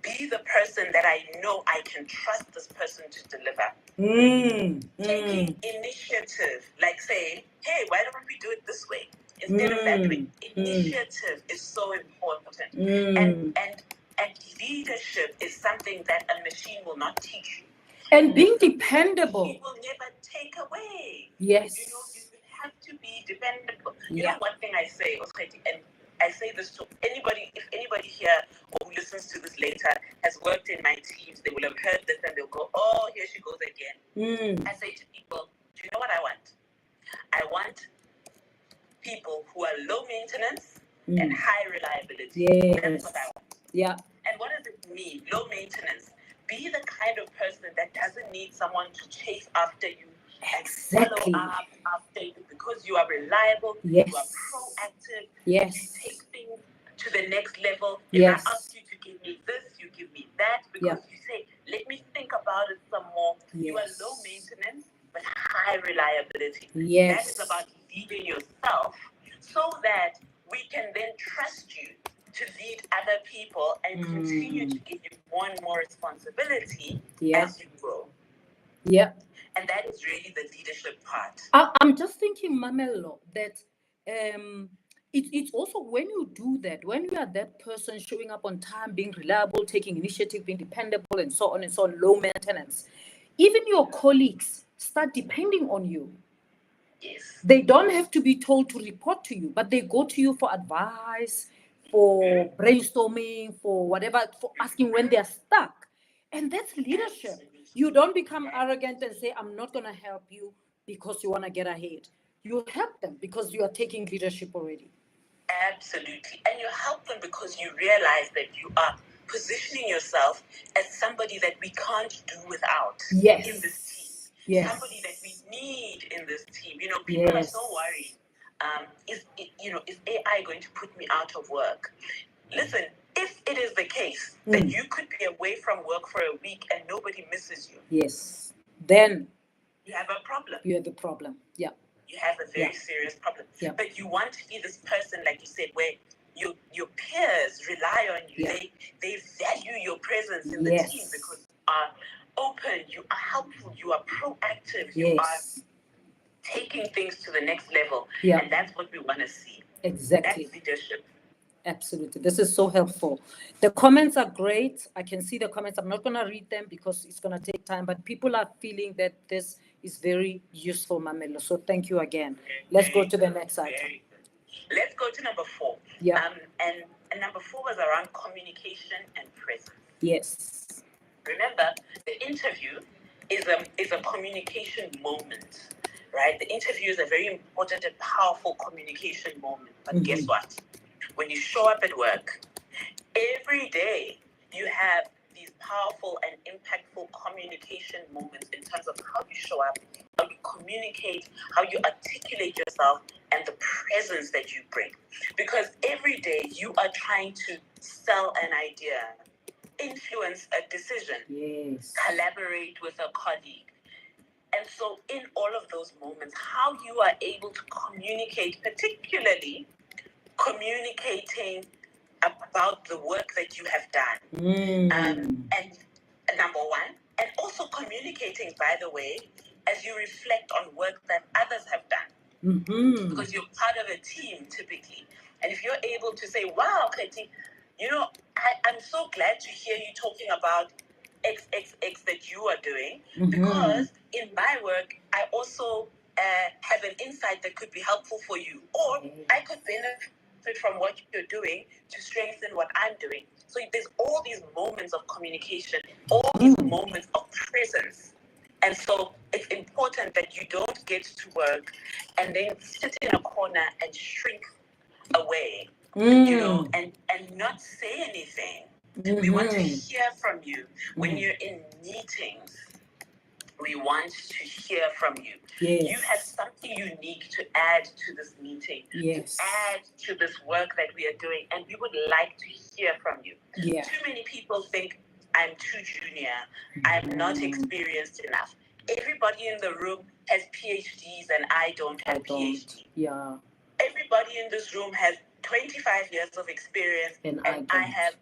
be the person that I know I can trust this person to deliver. Taking initiative, like saying, hey, why don't we do it this way instead of that way? Initiative is so important. And leadership is something that a machine will not teach you. And being dependable. It will never take away. Yes. You have to be dependable. One thing I say, and I say this to anybody, if anybody here or who listens to this later has worked in my teams, they will have heard this and they'll go, oh, here she goes again. I say to people, do you know what I want? I want people who are low maintenance and high reliability. Yes. That's what I want. Yeah. And what does it mean? Low maintenance. Be the kind of person that doesn't need someone to chase after you and follow up after you, because you are reliable, you are proactive, you take things to the next level. If I ask you to give me this, you give me that, because you say, let me think about it some more. You are low maintenance, but high reliability. Yes. That is about leading yourself so that we can then trust you to lead other people and continue to give you more and more responsibility as you grow. Yeah. And that is really the leadership part. I'm just thinking, Mamelo, that it's also when you do that, when you are that person showing up on time, being reliable, taking initiative, being dependable, and so on, low maintenance, even your colleagues start depending on you. Yes. They don't have to be told to report to you, but they go to you for advice, for brainstorming, for whatever, for asking when they're stuck. And that's leadership. You don't become arrogant and say, I'm not going to help you because you want to get ahead. You help them because you are taking leadership already. Absolutely. And you help them because you realize that you are positioning yourself as somebody that we can't do without in this team. Yes. Somebody that we need in this team. You know, people are so worried. Is AI going to put me out of work? Listen, if it is the case that you could be away from work for a week and nobody misses you, yes, then you have a problem. You have a problem. Yeah. You have a very serious problem. Yeah. But you want to be this person, like you said, where your peers rely on you. Yeah. They value your presence in the team because you are open, you are helpful, you are proactive, you are taking things to the next level. Yeah. And that's what we want to see. Exactly. That's leadership. Absolutely. This is so helpful. The comments are great. I can see the comments. I'm not going to read them because it's going to take time, but people are feeling that this is very useful, Mamelo. So thank you again. Let's go to the next item. Let's go to number 4. Yeah. And number 4 was around communication and presence. Yes. Remember, the interview is a communication moment, right? The interview is a very important and powerful communication moment. But guess what? When you show up at work, every day you have these powerful and impactful communication moments in terms of how you show up, how you communicate, how you articulate yourself, and the presence that you bring. Because every day you are trying to sell an idea, influence a decision, collaborate with a colleague. And so in all of those moments, how you are able to communicate, particularly communicating about the work that you have done. And number 1, and also communicating, by the way, as you reflect on work that others have done. Because you're part of a team typically. And if you're able to say, wow, Katie, I'm so glad to hear you talking about XXX that you are doing, because in my work, I also have an insight that could be helpful for you, or I could benefit from what you're doing to strengthen what I'm doing. So there's all these moments of communication, all these moments of presence. And so it's important that you don't get to work and then sit in a corner and shrink away, and not say anything. We want to hear from you. When you're in meetings, we want to hear from you. You have something unique to add to this meeting, to add to this work that we are doing, and we would like to hear from you. Too many people think, I'm too junior, I'm not experienced enough. Everybody in the room has PhDs and I don't have PhD. Yeah. Everybody in this room has 25 years of experience and I have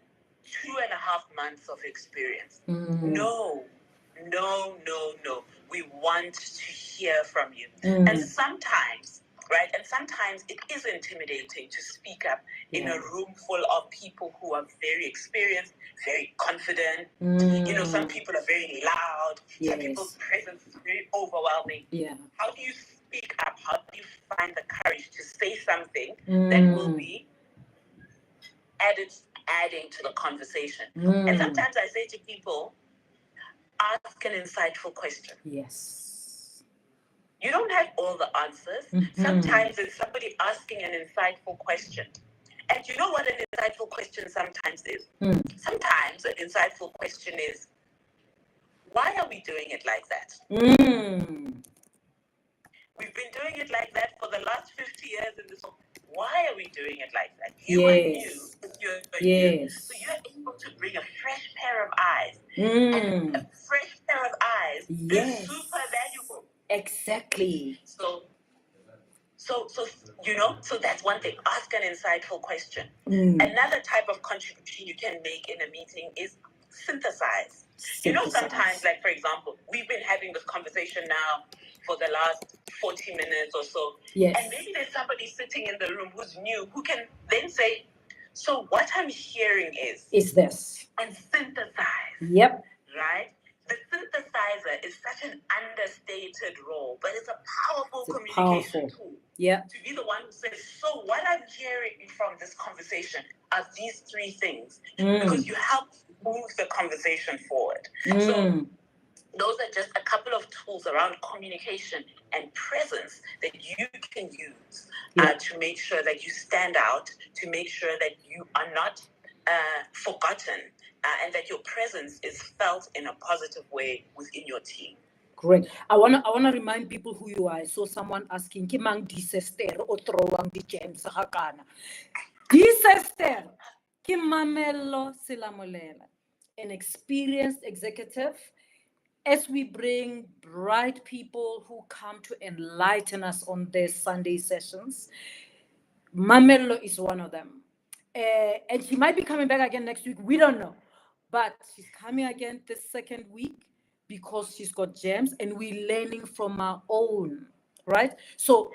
2.5 months of experience. No. We want to hear from you. And sometimes it is intimidating to speak up in a room full of people who are very experienced, very confident. Some people are very loud. Some people's presence is very overwhelming. How do you speak up? How do you find the courage to say something that will be adding to the conversation? And sometimes I say to people, ask an insightful question. Yes. You don't have all the answers. Sometimes it's somebody asking an insightful question. And you know what an insightful question sometimes is? Sometimes an insightful question is, why are we doing it like that? We've been doing it like that for the last 50 years in this world. Why are we doing it like that? You are new. You're new. So you're able to bring a fresh pair of eyes. And a fresh pair of eyes is super valuable. Exactly. So So so that's one thing. Ask an insightful question. Another type of contribution you can make in a meeting is synthesize. Sometimes, like for example, we've been having this conversation now for the last 40 minutes or so. Yes. And maybe there's somebody sitting in the room who's new who can then say, so what I'm hearing is this. And synthesize. Yep. Right? The synthesizer is such an understated role, but it's a powerful communication tool. Yeah. To be the one who says, so what I'm hearing from this conversation are these three things. Because you help move the conversation forward. So those are just a couple of tools around communication and presence that you can use to make sure that you stand out, to make sure that you are not forgotten, and that your presence is felt in a positive way within your team. Great. I wanna remind people who you are. I saw someone asking, "Ke mang di sister o throwang di gems ga kana?" Di sister ke Mamello Selamolela, an experienced executive. As we bring bright people who come to enlighten us on their Sunday sessions, Mamello is one of them. And she might be coming back again next week. We don't know. But she's coming again the second week because she's got gems and we're learning from our own, right? So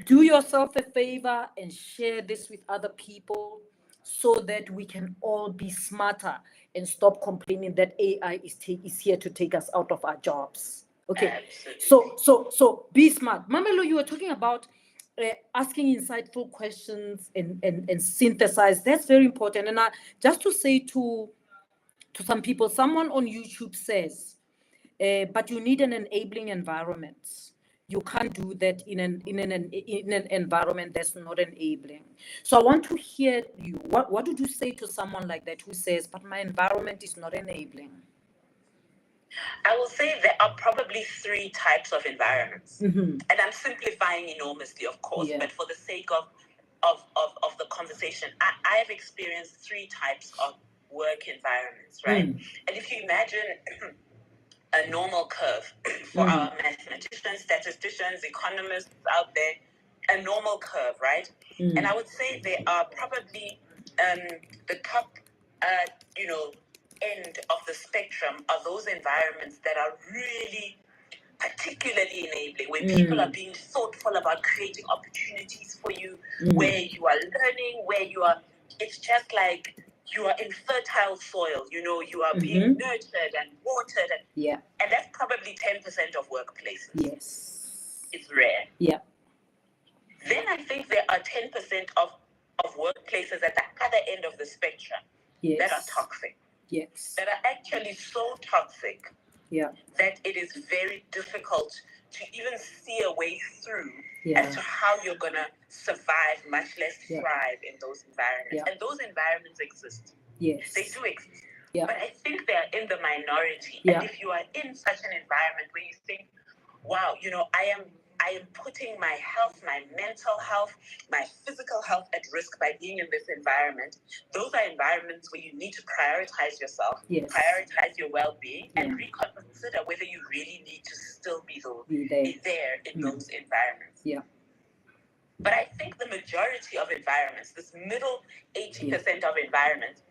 do yourself a favor and share this with other people so that we can all be smarter and stop complaining that AI is here to take us out of our jobs. Okay. Absolutely. So be smart. Mamelo, you were talking about asking insightful questions and synthesize. That's very important. And just to say to some people, someone on YouTube says, but you need an enabling environment. You can't do that in an environment that's not enabling. So I want to hear you. What would you say to someone like that who says, but my environment is not enabling? I will say there are probably three types of environments. And I'm simplifying enormously, of course, but for the sake of the conversation, I've experienced three types of work environments, right? And if you imagine a normal curve for our mathematicians, statisticians, economists out there, a normal curve, right? And I would say there are probably the top, end of the spectrum are those environments that are really particularly enabling, where people are being thoughtful about creating opportunities for you, where you are learning, where you are, it's just like you are in fertile soil, you are being nurtured and watered. And that's probably 10% of workplaces. Yes. It's rare. Yeah. Then I think there are 10% of workplaces at the other end of the spectrum that are toxic. Yes. That are actually so toxic that it is very difficult to even see a way through as to how you're going to survive, much less thrive in those environments. And those environments exist. Yes. They do exist. But I think they're in the minority. And if you are in such an environment where you think, wow, I am putting my health, my mental health, my physical health at risk by being in this environment. Those are environments where you need to prioritize yourself, prioritize your well-being, and reconsider whether you really need to still be there in those environments. But I think the majority of environments, this middle 80% of environments,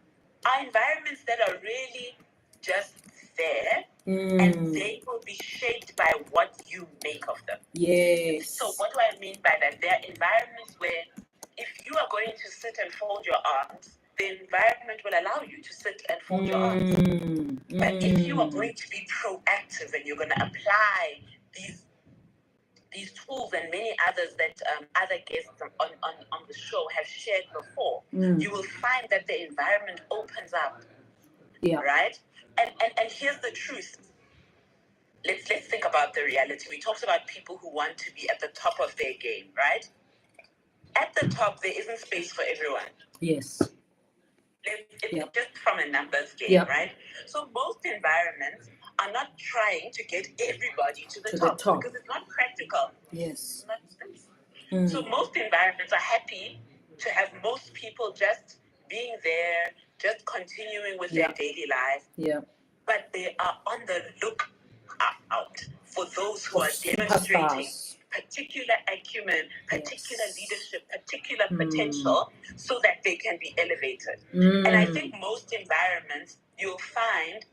are environments that are really just there, and they will be shaped by what you make of them. Yes. So what do I mean by that? There are environments where if you are going to sit and fold your arms, the environment will allow you to sit and fold your arms. But if you are going to be proactive and you're going to apply these tools and many others that other guests on the show have shared before, you will find that the environment opens up. Right? And here's the truth. Let's think about the reality. We talked about people who want to be at the top of their game, right? At the top, there isn't space for everyone. Yes. It's just from a numbers game, right? So most environments are not trying to get everybody to the top because it's not practical. Yes. Not space. So most environments are happy to have most people just being there, just continuing with their daily life. But they are on the lookout for those who are demonstrating particular acumen, particular leadership, particular potential, so that they can be elevated. And I think most environments, you'll find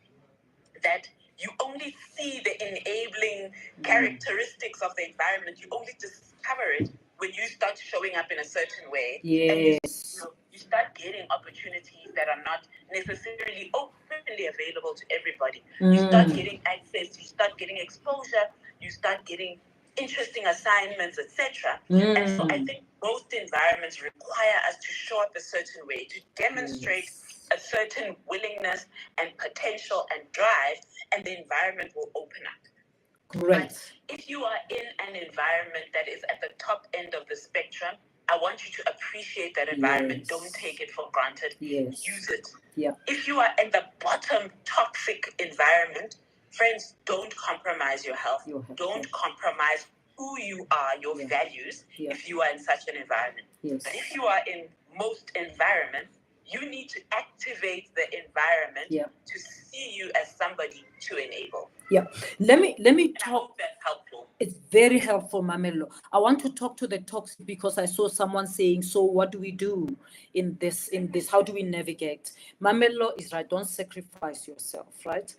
that you only see the enabling characteristics of the environment. You only discover it when you start showing up in a certain way. Yes. And you start getting opportunities that are not necessarily openly available to everybody. You start getting access, you start getting exposure, you start getting interesting assignments, etc. And so I think most environments require us to show up a certain way, to demonstrate a certain willingness and potential and drive, and the environment will open up. Great. But if you are in an environment that is at the top end of the spectrum, I want you to appreciate that environment. Yes. Don't take it for granted. Yes. Use it. Yeah. If you are in the bottom toxic environment, friends, don't compromise your health. Don't compromise who you are, your values, if you are in such an environment. Yes. But if you are in most environments, you need to activate the environment to see you as somebody to enable. Yeah. Let me I talk. hope that's helpful. It's very helpful, Mamelo. I want to talk to the toxic because I saw someone saying, so what do we do in this? How do we navigate? Mamelo is right. Don't sacrifice yourself, right?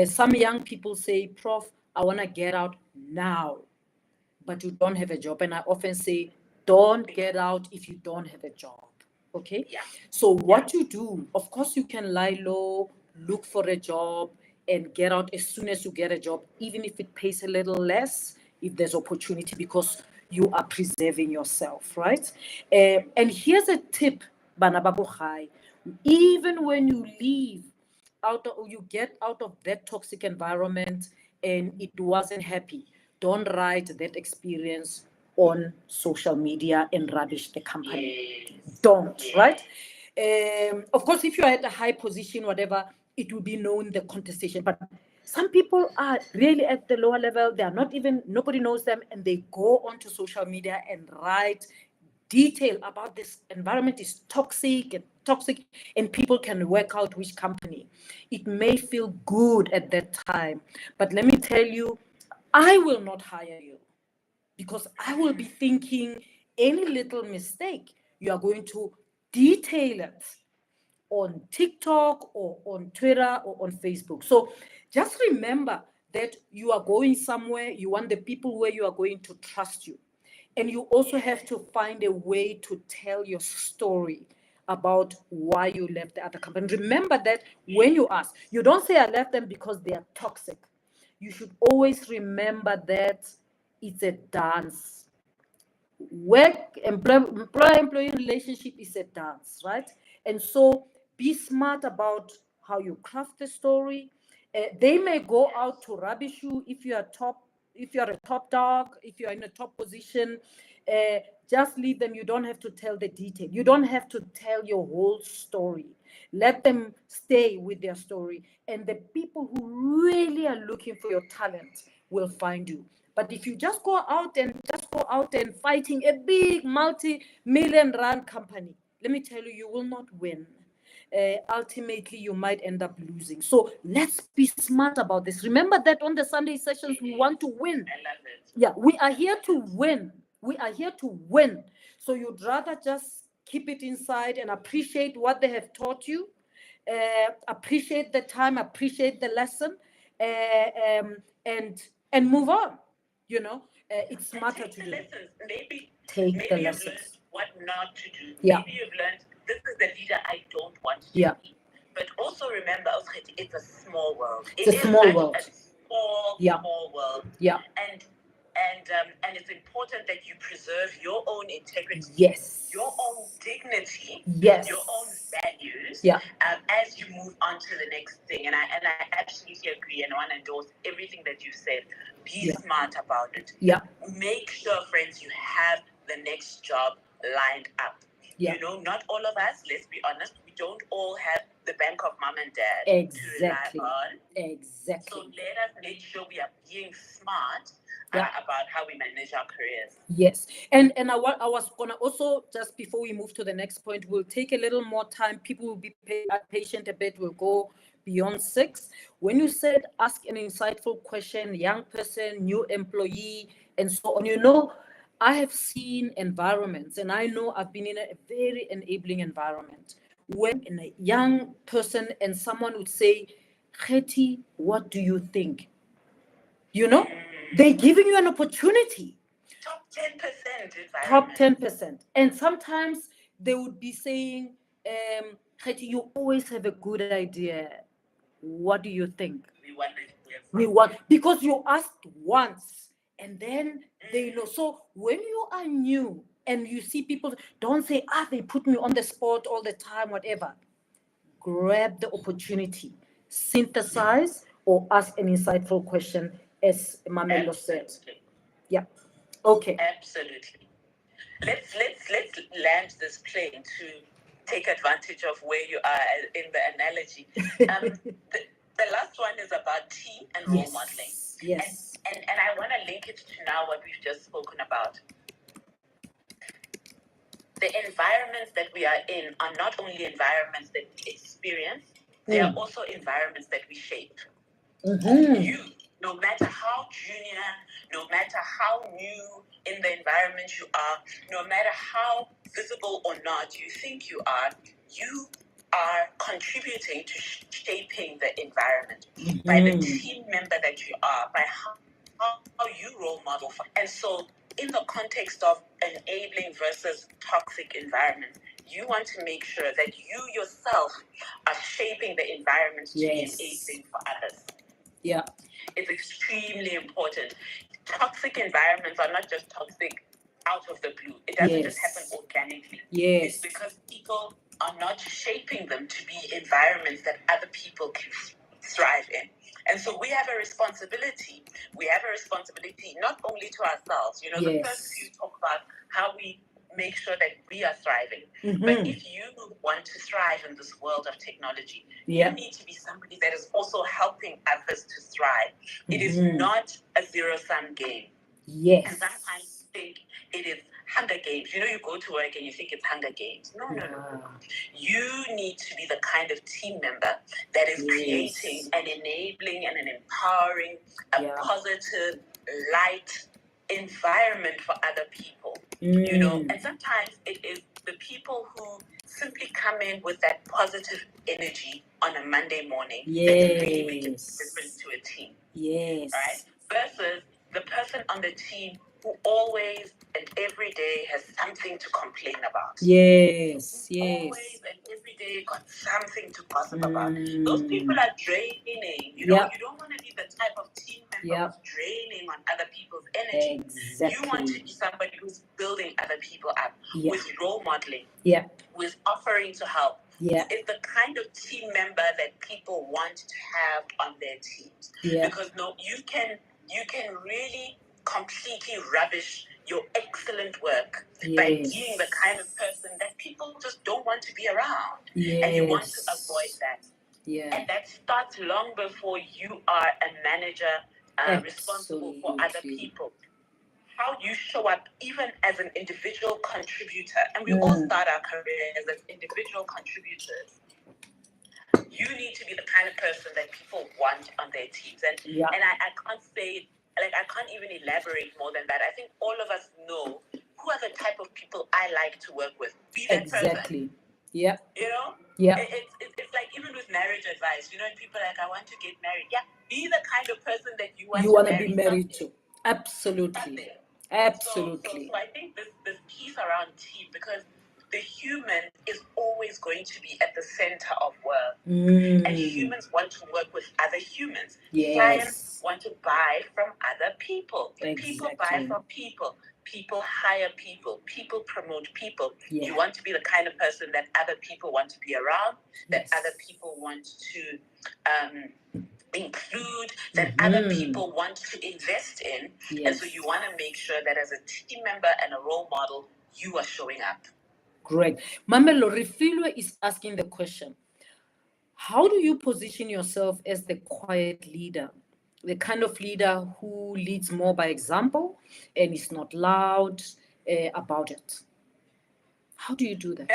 Some young people say, Prof, I want to get out now, but you don't have a job. And I often say, don't get out if you don't have a job. Okay? Yeah. So what you do, of course, you can lie low, look for a job, and get out as soon as you get a job, even if it pays a little less, if there's opportunity, because you are preserving yourself, right? And here's a tip, Bana Babuchai. Even when you leave you get out of that toxic environment and it wasn't happy, don't write that experience on social media and rubbish the company. Don't, right? Of course, if you're at a high position, whatever, it will be known the contestation. But some people are really at the lower level. They are not even, nobody knows them, and they go onto social media and write detail about this environment is toxic, and people can work out which company. It may feel good at that time, but let me tell you, I will not hire you because I will be thinking any little mistake, you are going to detail it on TikTok or on Twitter or on Facebook. So just remember that you are going somewhere, you want the people where you are going to trust you. And you also have to find a way to tell your story about why you left the other company. Remember that when you ask, you don't say I left them because they are toxic. You should always remember that it's a dance. Work, employer-employee relationship is a dance, right? And so be smart about how you craft the story. They may go out to rubbish you if you are a top dog, if you are in a top position. Just leave them. You don't have to tell the detail. You don't have to tell your whole story. Let them stay with their story. And the people who really are looking for your talent will find you. But if you just go out and fighting a big multi-million rand company, let me tell you, you will not win. Ultimately, you might end up losing. So let's be smart about this. Remember that on the Sunday sessions, we want to win. I love it. Yeah, we are here to win. We are here to win. So you'd rather just keep it inside and appreciate what they have taught you, appreciate the time, appreciate the lesson, and move on. It's smarter to do. Lessons. Maybe Take the you've lessons. learned what not to do. Yeah. Maybe you've learned this is the leader I don't want to Yeah. be. But also remember, it's a small world. It's a small world. A small, Yeah. small world. Yeah. And it's important that you preserve your own integrity, Yes. your own dignity, Yes. your own values, Yeah. as you move on to the next thing. And I absolutely agree and want to endorse everything that you said. Be smart about it. Yeah. Make sure, friends, you have the next job lined up. Yeah. Not all of us, let's be honest, we don't all have the bank of mom and dad Exactly. to rely on. Exactly. So let us make sure we are being smart about how we manage our careers. Yes. And I was going to also, just before we move to the next point, we'll take a little more time. People will be patient a bit. We'll go beyond 6. When you said ask an insightful question, young person, new employee, and so on, I have seen environments, and I know I've been in a very enabling environment when a young person and someone would say, Kheti, what do you think? They're giving you an opportunity. Top 10% Top 10%. And sometimes they would be saying, Kheti, you always have a good idea. What do you think? We want, because you asked once and then they know. So when you are new and you see people, don't say, they put me on the spot all the time, whatever. Grab the opportunity, synthesize, or ask an insightful question, as Mamelo said. Yeah. Okay. Absolutely. Let's land this plane to take advantage of where you are in the analogy. The last one is about team and role modeling. Yes. And I want to link it to now what we've just spoken about. The environments that we are in are not only environments that we experience, they are also environments that we shape. You, no matter how junior, no matter how new in the environment you are, no matter how visible or not you think you are contributing to shaping the environment by the team member that you are, by how you role model. And so in the context of enabling versus toxic environment, you want to make sure that you yourself are shaping the environment to be enabling for others. Yeah. It's extremely important. Toxic environments are not just toxic out of the blue. It doesn't just happen organically. Yes. It's because people are not shaping them to be environments that other people can thrive in. And so we have a responsibility. We have a responsibility not only to ourselves. The first few talk about how we make sure that we are thriving. But if you want to thrive in this world of technology, you need to be somebody that is also helping others to thrive. It is not a zero-sum game. Yes. And sometimes think it is Hunger Games. You go to work and you think it's Hunger Games. No. You need to be the kind of team member that is creating an enabling and an empowering, a positive, light environment for other people. And sometimes it is the people who simply come in with that positive energy on a Monday morning that really make a difference to a team. Yes. Right? Versus the person on the team who always and every day has something to complain about. Yes. Always and every day got something to gossip about. Those people are draining. You don't want to be the type of team member who's draining on other people's energy. Exactly. You want to be somebody who's building other people up, with role modeling, with offering to help. It's the kind of team member that people want to have on their teams. Because you can really completely rubbish your excellent work by being the kind of person that people just don't want to be around. And you want to avoid that. And that starts long before you are a manager responsible for other people. How you show up even as an individual contributor. And we all start our careers as individual contributors. You need to be the kind of person that people want on their teams. And I can't say, I can't even elaborate more than that. I think all of us know who are the type of people I like to work with. Be that person. Yeah. It's like even with marriage advice, and people are like, I want to get married. Yeah, be the kind of person that you want to be married to. Absolutely. Absolutely. So I think this piece around team, because the human is always going to be at the center of work. And humans want to work with other humans. Clients want to buy from other people. People buy from people. People hire people. People promote people. You want to be the kind of person that other people want to be around, that other people want to include, that other people want to invest in. And so you want to make sure that as a team member and a role model, you are showing up. Great. Mamelo Refilwe is asking the question, how do you position yourself as the quiet leader the kind of leader who leads more by example and is not loud about it? How do you do that?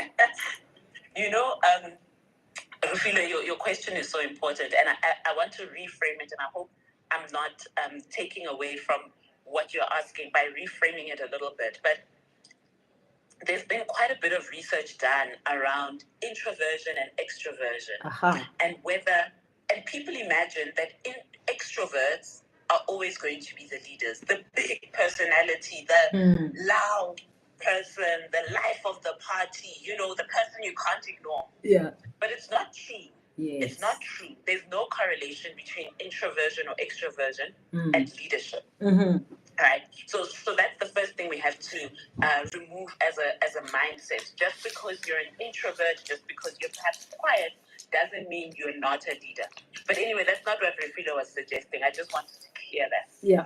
Rufino, your question is so important, and I want to reframe it, and I hope I'm not taking away from what you're asking by reframing it a little bit. But there's been quite a bit of research done around introversion and extroversion, and people imagine that extroverts are always going to be the leaders, the big personality, the loud person, the life of the party, the person you can't ignore. Yeah. But it's not true. Yes. It's not true. There's no correlation between introversion or extroversion and leadership. Right. So that's the first thing we have to remove as a mindset. Just because you're an introvert, just because you're perhaps quiet, doesn't mean you're not a leader. But anyway, that's not what Refilo was suggesting. I just wanted to clear that. Yeah.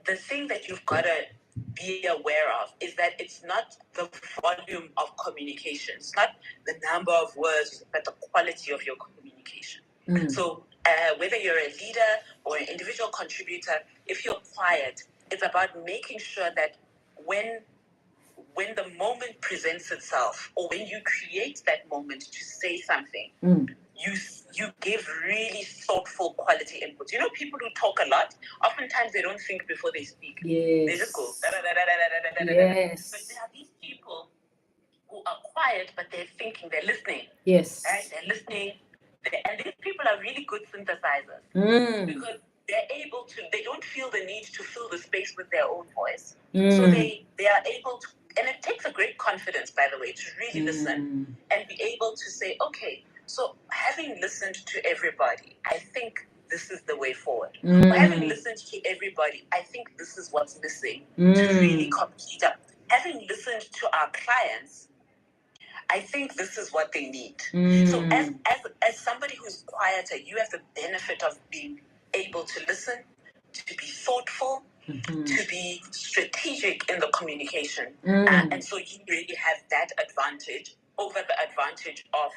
The thing that you've got to be aware of is that it's not the volume of communication. It's not the number of words, but the quality of your communication. So whether you're a leader or an individual contributor, if you're quiet, it's about making sure that when the moment presents itself, or when you create that moment to say something, you give really thoughtful quality input. People who talk a lot, oftentimes they don't think before they speak. Yes. They just go. Yes. But there are these people who are quiet, but they're thinking, they're listening. Yes. Right? They're listening. And these people are really good synthesizers. Because they're able to, they don't feel the need to fill the space with their own voice. So they are able to, and it takes a great confidence, by the way, to really listen and be able to say, okay, so having listened to everybody, I think this is the way forward. Or having listened to everybody, I think this is what's missing to really complete up. Having listened to our clients, I think this is what they need. So as somebody who's quieter, you have the benefit of being able to listen, to be thoughtful, to be strategic in the communication. And so you really have that advantage over the advantage of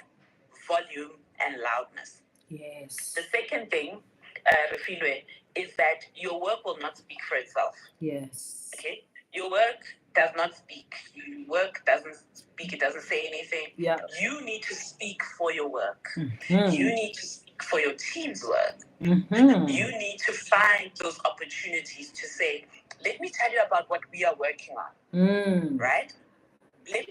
volume and loudness. Yes. The second thing, Refilwe, is that your work will not speak for itself. Yes. Okay? Your work does not speak. Your work doesn't speak. It doesn't say anything. Yeah. You need to speak for your work. You need to speak for your team's work. You need to find those opportunities to say, let me tell you about what we are working on. Right? Let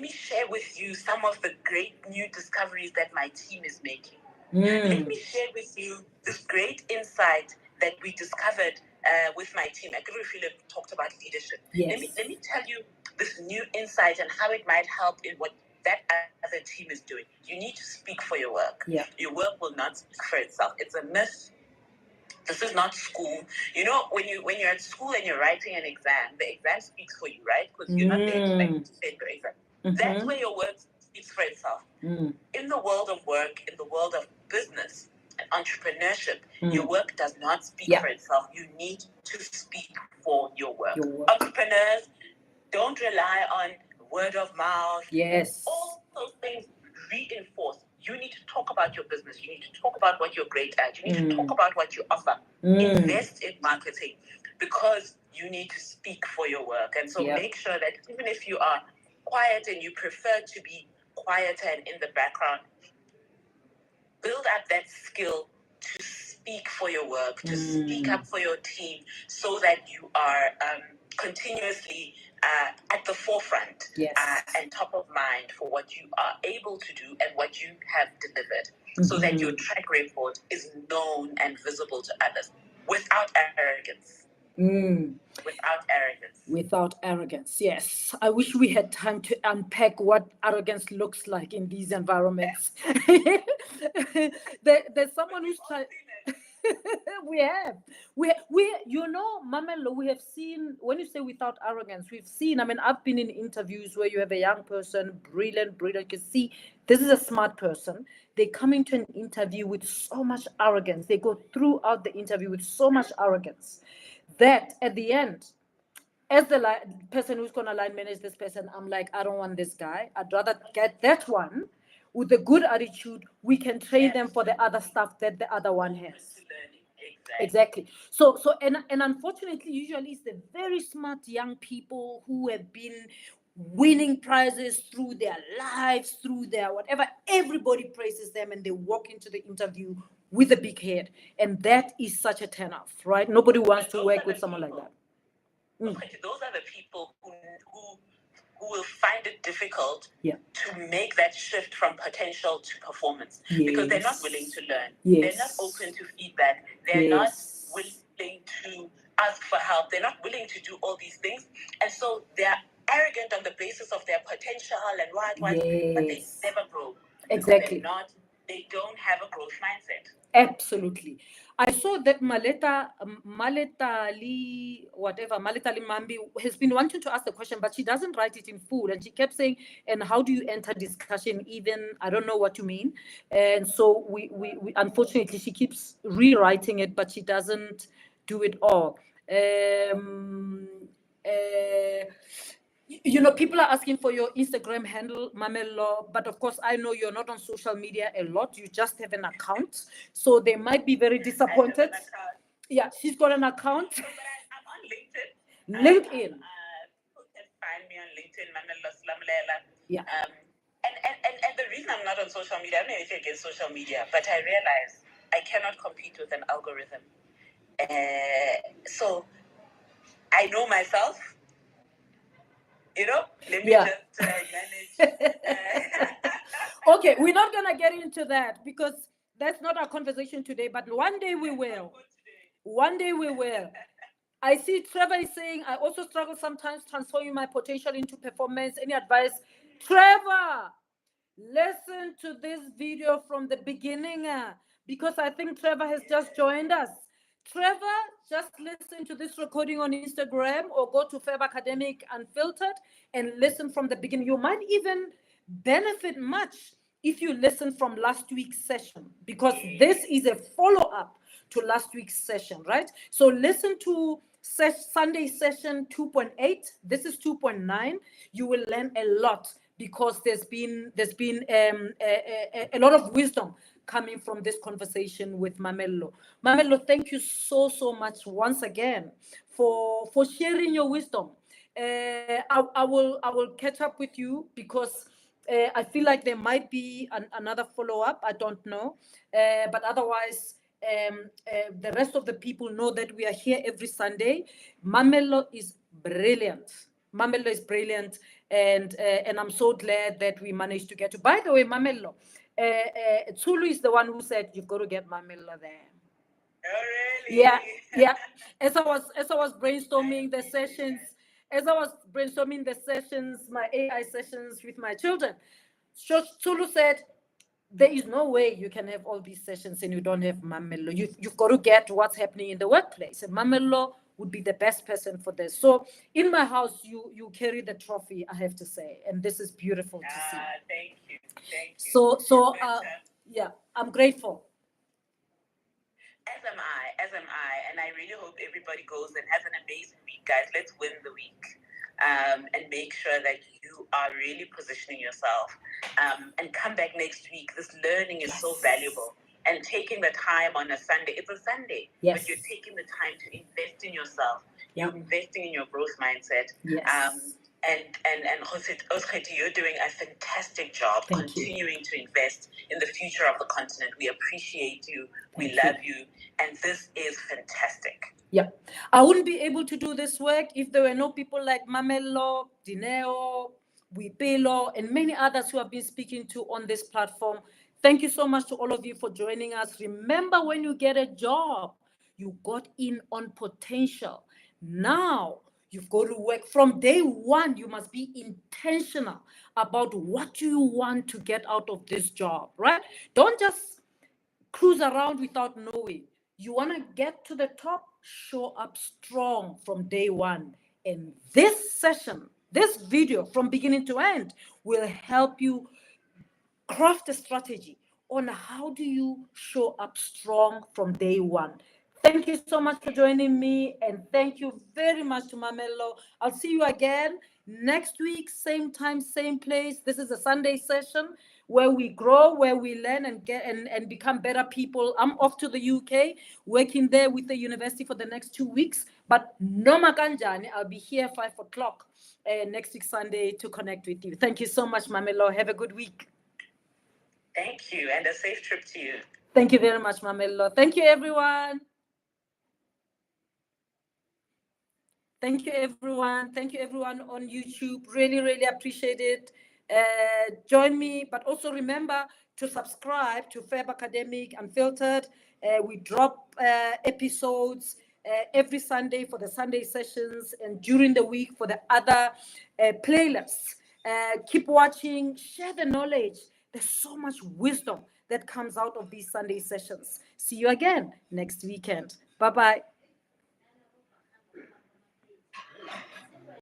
me share with you some of the great new discoveries that my team is making. Let me share with you this great insight that we discovered with my team. I could really talked about leadership. Yes. Let me tell you this new insight and how it might help in what that other team is doing. You need to speak for your work. Yeah. Your work will not speak for itself. It's a myth. This is not school. When you're at school and you're writing an exam, the exam speaks for you, right? Because you're not there to take your exam. That's where your work speaks for itself. In the world of work, in the world of business and entrepreneurship, your work does not speak for itself. You need to speak for your work. Entrepreneurs, don't rely on word of mouth. Yes. All those things reinforce. You need to talk about your business. You need to talk about what you're great at. You need to talk about what you offer. Invest in marketing, because you need to speak for your work. And so make sure that even if you are quiet and you prefer to be quieter and in the background, build up that skill to speak for your work, to speak up for your team, so that you are continuously at the forefront and top of mind for what you are able to do and what you have delivered, so that your track record is known and visible to others without arrogance. Without arrogance, yes. I wish we had time to unpack what arrogance looks like in these environments. There's someone who's trying. we have, Mamelo, we have seen, when you say without arrogance, we've seen, I've been in interviews where you have a young person, brilliant, you can see this is a smart person. They come into an interview with so much arrogance. They go throughout the interview with so much arrogance that at the end, as the person who's going to line manage this person, I'm like, I don't want this guy. I'd rather get that one with a good attitude, we can train them for the other stuff that the other one has. Exactly. So and unfortunately, usually it's the very smart young people who have been winning prizes through their lives, through their whatever. Everybody praises them, and they walk into the interview with a big head, and that is such a turn off, right? Nobody wants to work with someone like that. Those are the people who will find it difficult Yeah. to make that shift from potential to performance, because they're not willing to learn. Yes. They're not open to feedback. They're not willing to ask for help. They're not willing to do all these things. And so they're arrogant on the basis of their potential and what, but they never grow. Exactly. They don't have a growth mindset. Absolutely. I saw that Maletali Mambi has been wanting to ask the question, but she doesn't write it in full. And she kept saying, and how do you enter discussion even? I don't know what you mean. And so we unfortunately, she keeps rewriting it, but she doesn't do it all. You know, people are asking for your Instagram handle, Mamello, but of course, I know you're not on social media a lot. You just have an account. So they might be very disappointed. Yeah, she's got an account. No, but I'm on LinkedIn. LinkedIn. People can find me on LinkedIn, Mamello Slamlela. Yeah. And the reason I'm not on social media, I'm not anything against social media, but I realize I cannot compete with an algorithm. So I know myself. You know, let me just manage. Okay, we're not going to get into that because that's not our conversation today, but one day we will. One day we will. I see Trevor is saying, I also struggle sometimes transforming my potential into performance. Any advice? Trevor, listen to this video from the beginning because I think Trevor has just joined us. Trevor, just listen to this recording on Instagram or go to Fab Academic Unfiltered and listen from the beginning. You might even benefit much if you listen from last week's session, because this is a follow-up to last week's session, right? So listen to Sunday session 2.8. This is 2.9. You will learn a lot because there's been a lot of wisdom coming from this conversation with Mamello. Mamello, thank you so much once again for sharing your wisdom. I will catch up with you because I feel like there might be another follow-up. I don't know, but otherwise, the rest of the people know that we are here every Sunday. Mamello is brilliant. Mamello is brilliant, and I'm so glad that we managed to get to. By the way, Mamello, Tsulu is the one who said you've got to get Mamello there. Oh, really? Yeah. As I was brainstorming the sessions, my AI sessions with my children, Tsulu said, there is no way you can have all these sessions and you don't have Mamello. You've got to get what's happening in the workplace. And Mamello would be the best person for this. So in my house, you carry the trophy, I have to say. And this is beautiful to see. Thank you. So yeah, I'm grateful. As am I. And I really hope everybody goes and has an amazing week, guys. Let's win the week. And make sure that you are really positioning yourself. And come back next week. This learning is so valuable. And taking the time on a Sunday, it's a Sunday, but you're taking the time to invest in yourself. You're investing in your growth mindset. And Oskati, you're doing a fantastic job continuing to invest in the future of the continent. We appreciate you. We love you. And this is fantastic. Yeah, I wouldn't be able to do this work if there were no people like Mamello, Dineo, Wipelo, and many others who have been speaking to on this platform. Thank you so much to all of you for joining us. Remember, when you get a job, you got in on potential. Now, you've got to work from day one. You must be intentional about what you want to get out of this job, right? Don't just cruise around without knowing. You want to get to the top, show up strong from day one. And this session, this video from beginning to end will help you craft a strategy on how do you show up strong from day one. Thank you so much for joining me, and thank you very much to Mamello. I'll see you again Next week, same time, same place. This is a Sunday session where we grow, where we learn and get and become better people. I'm off to the UK, working there with the university for the next 2 weeks. But no makanjani, I'll be here 5 o'clock next week Sunday to connect with you. Thank you so much, Mamelo. Have a good week. Thank you, and a safe trip to you. Thank you very much, Mamelo. Thank you, everyone. Thank you, everyone. Thank you, everyone on YouTube. Really, really appreciate it. Join me, but also remember to subscribe to Fab Academic Unfiltered. We drop episodes every Sunday for the Sunday sessions and during the week for the other playlists. Keep watching, share the knowledge. There's so much wisdom that comes out of these Sunday sessions. See you again next weekend. Bye-bye.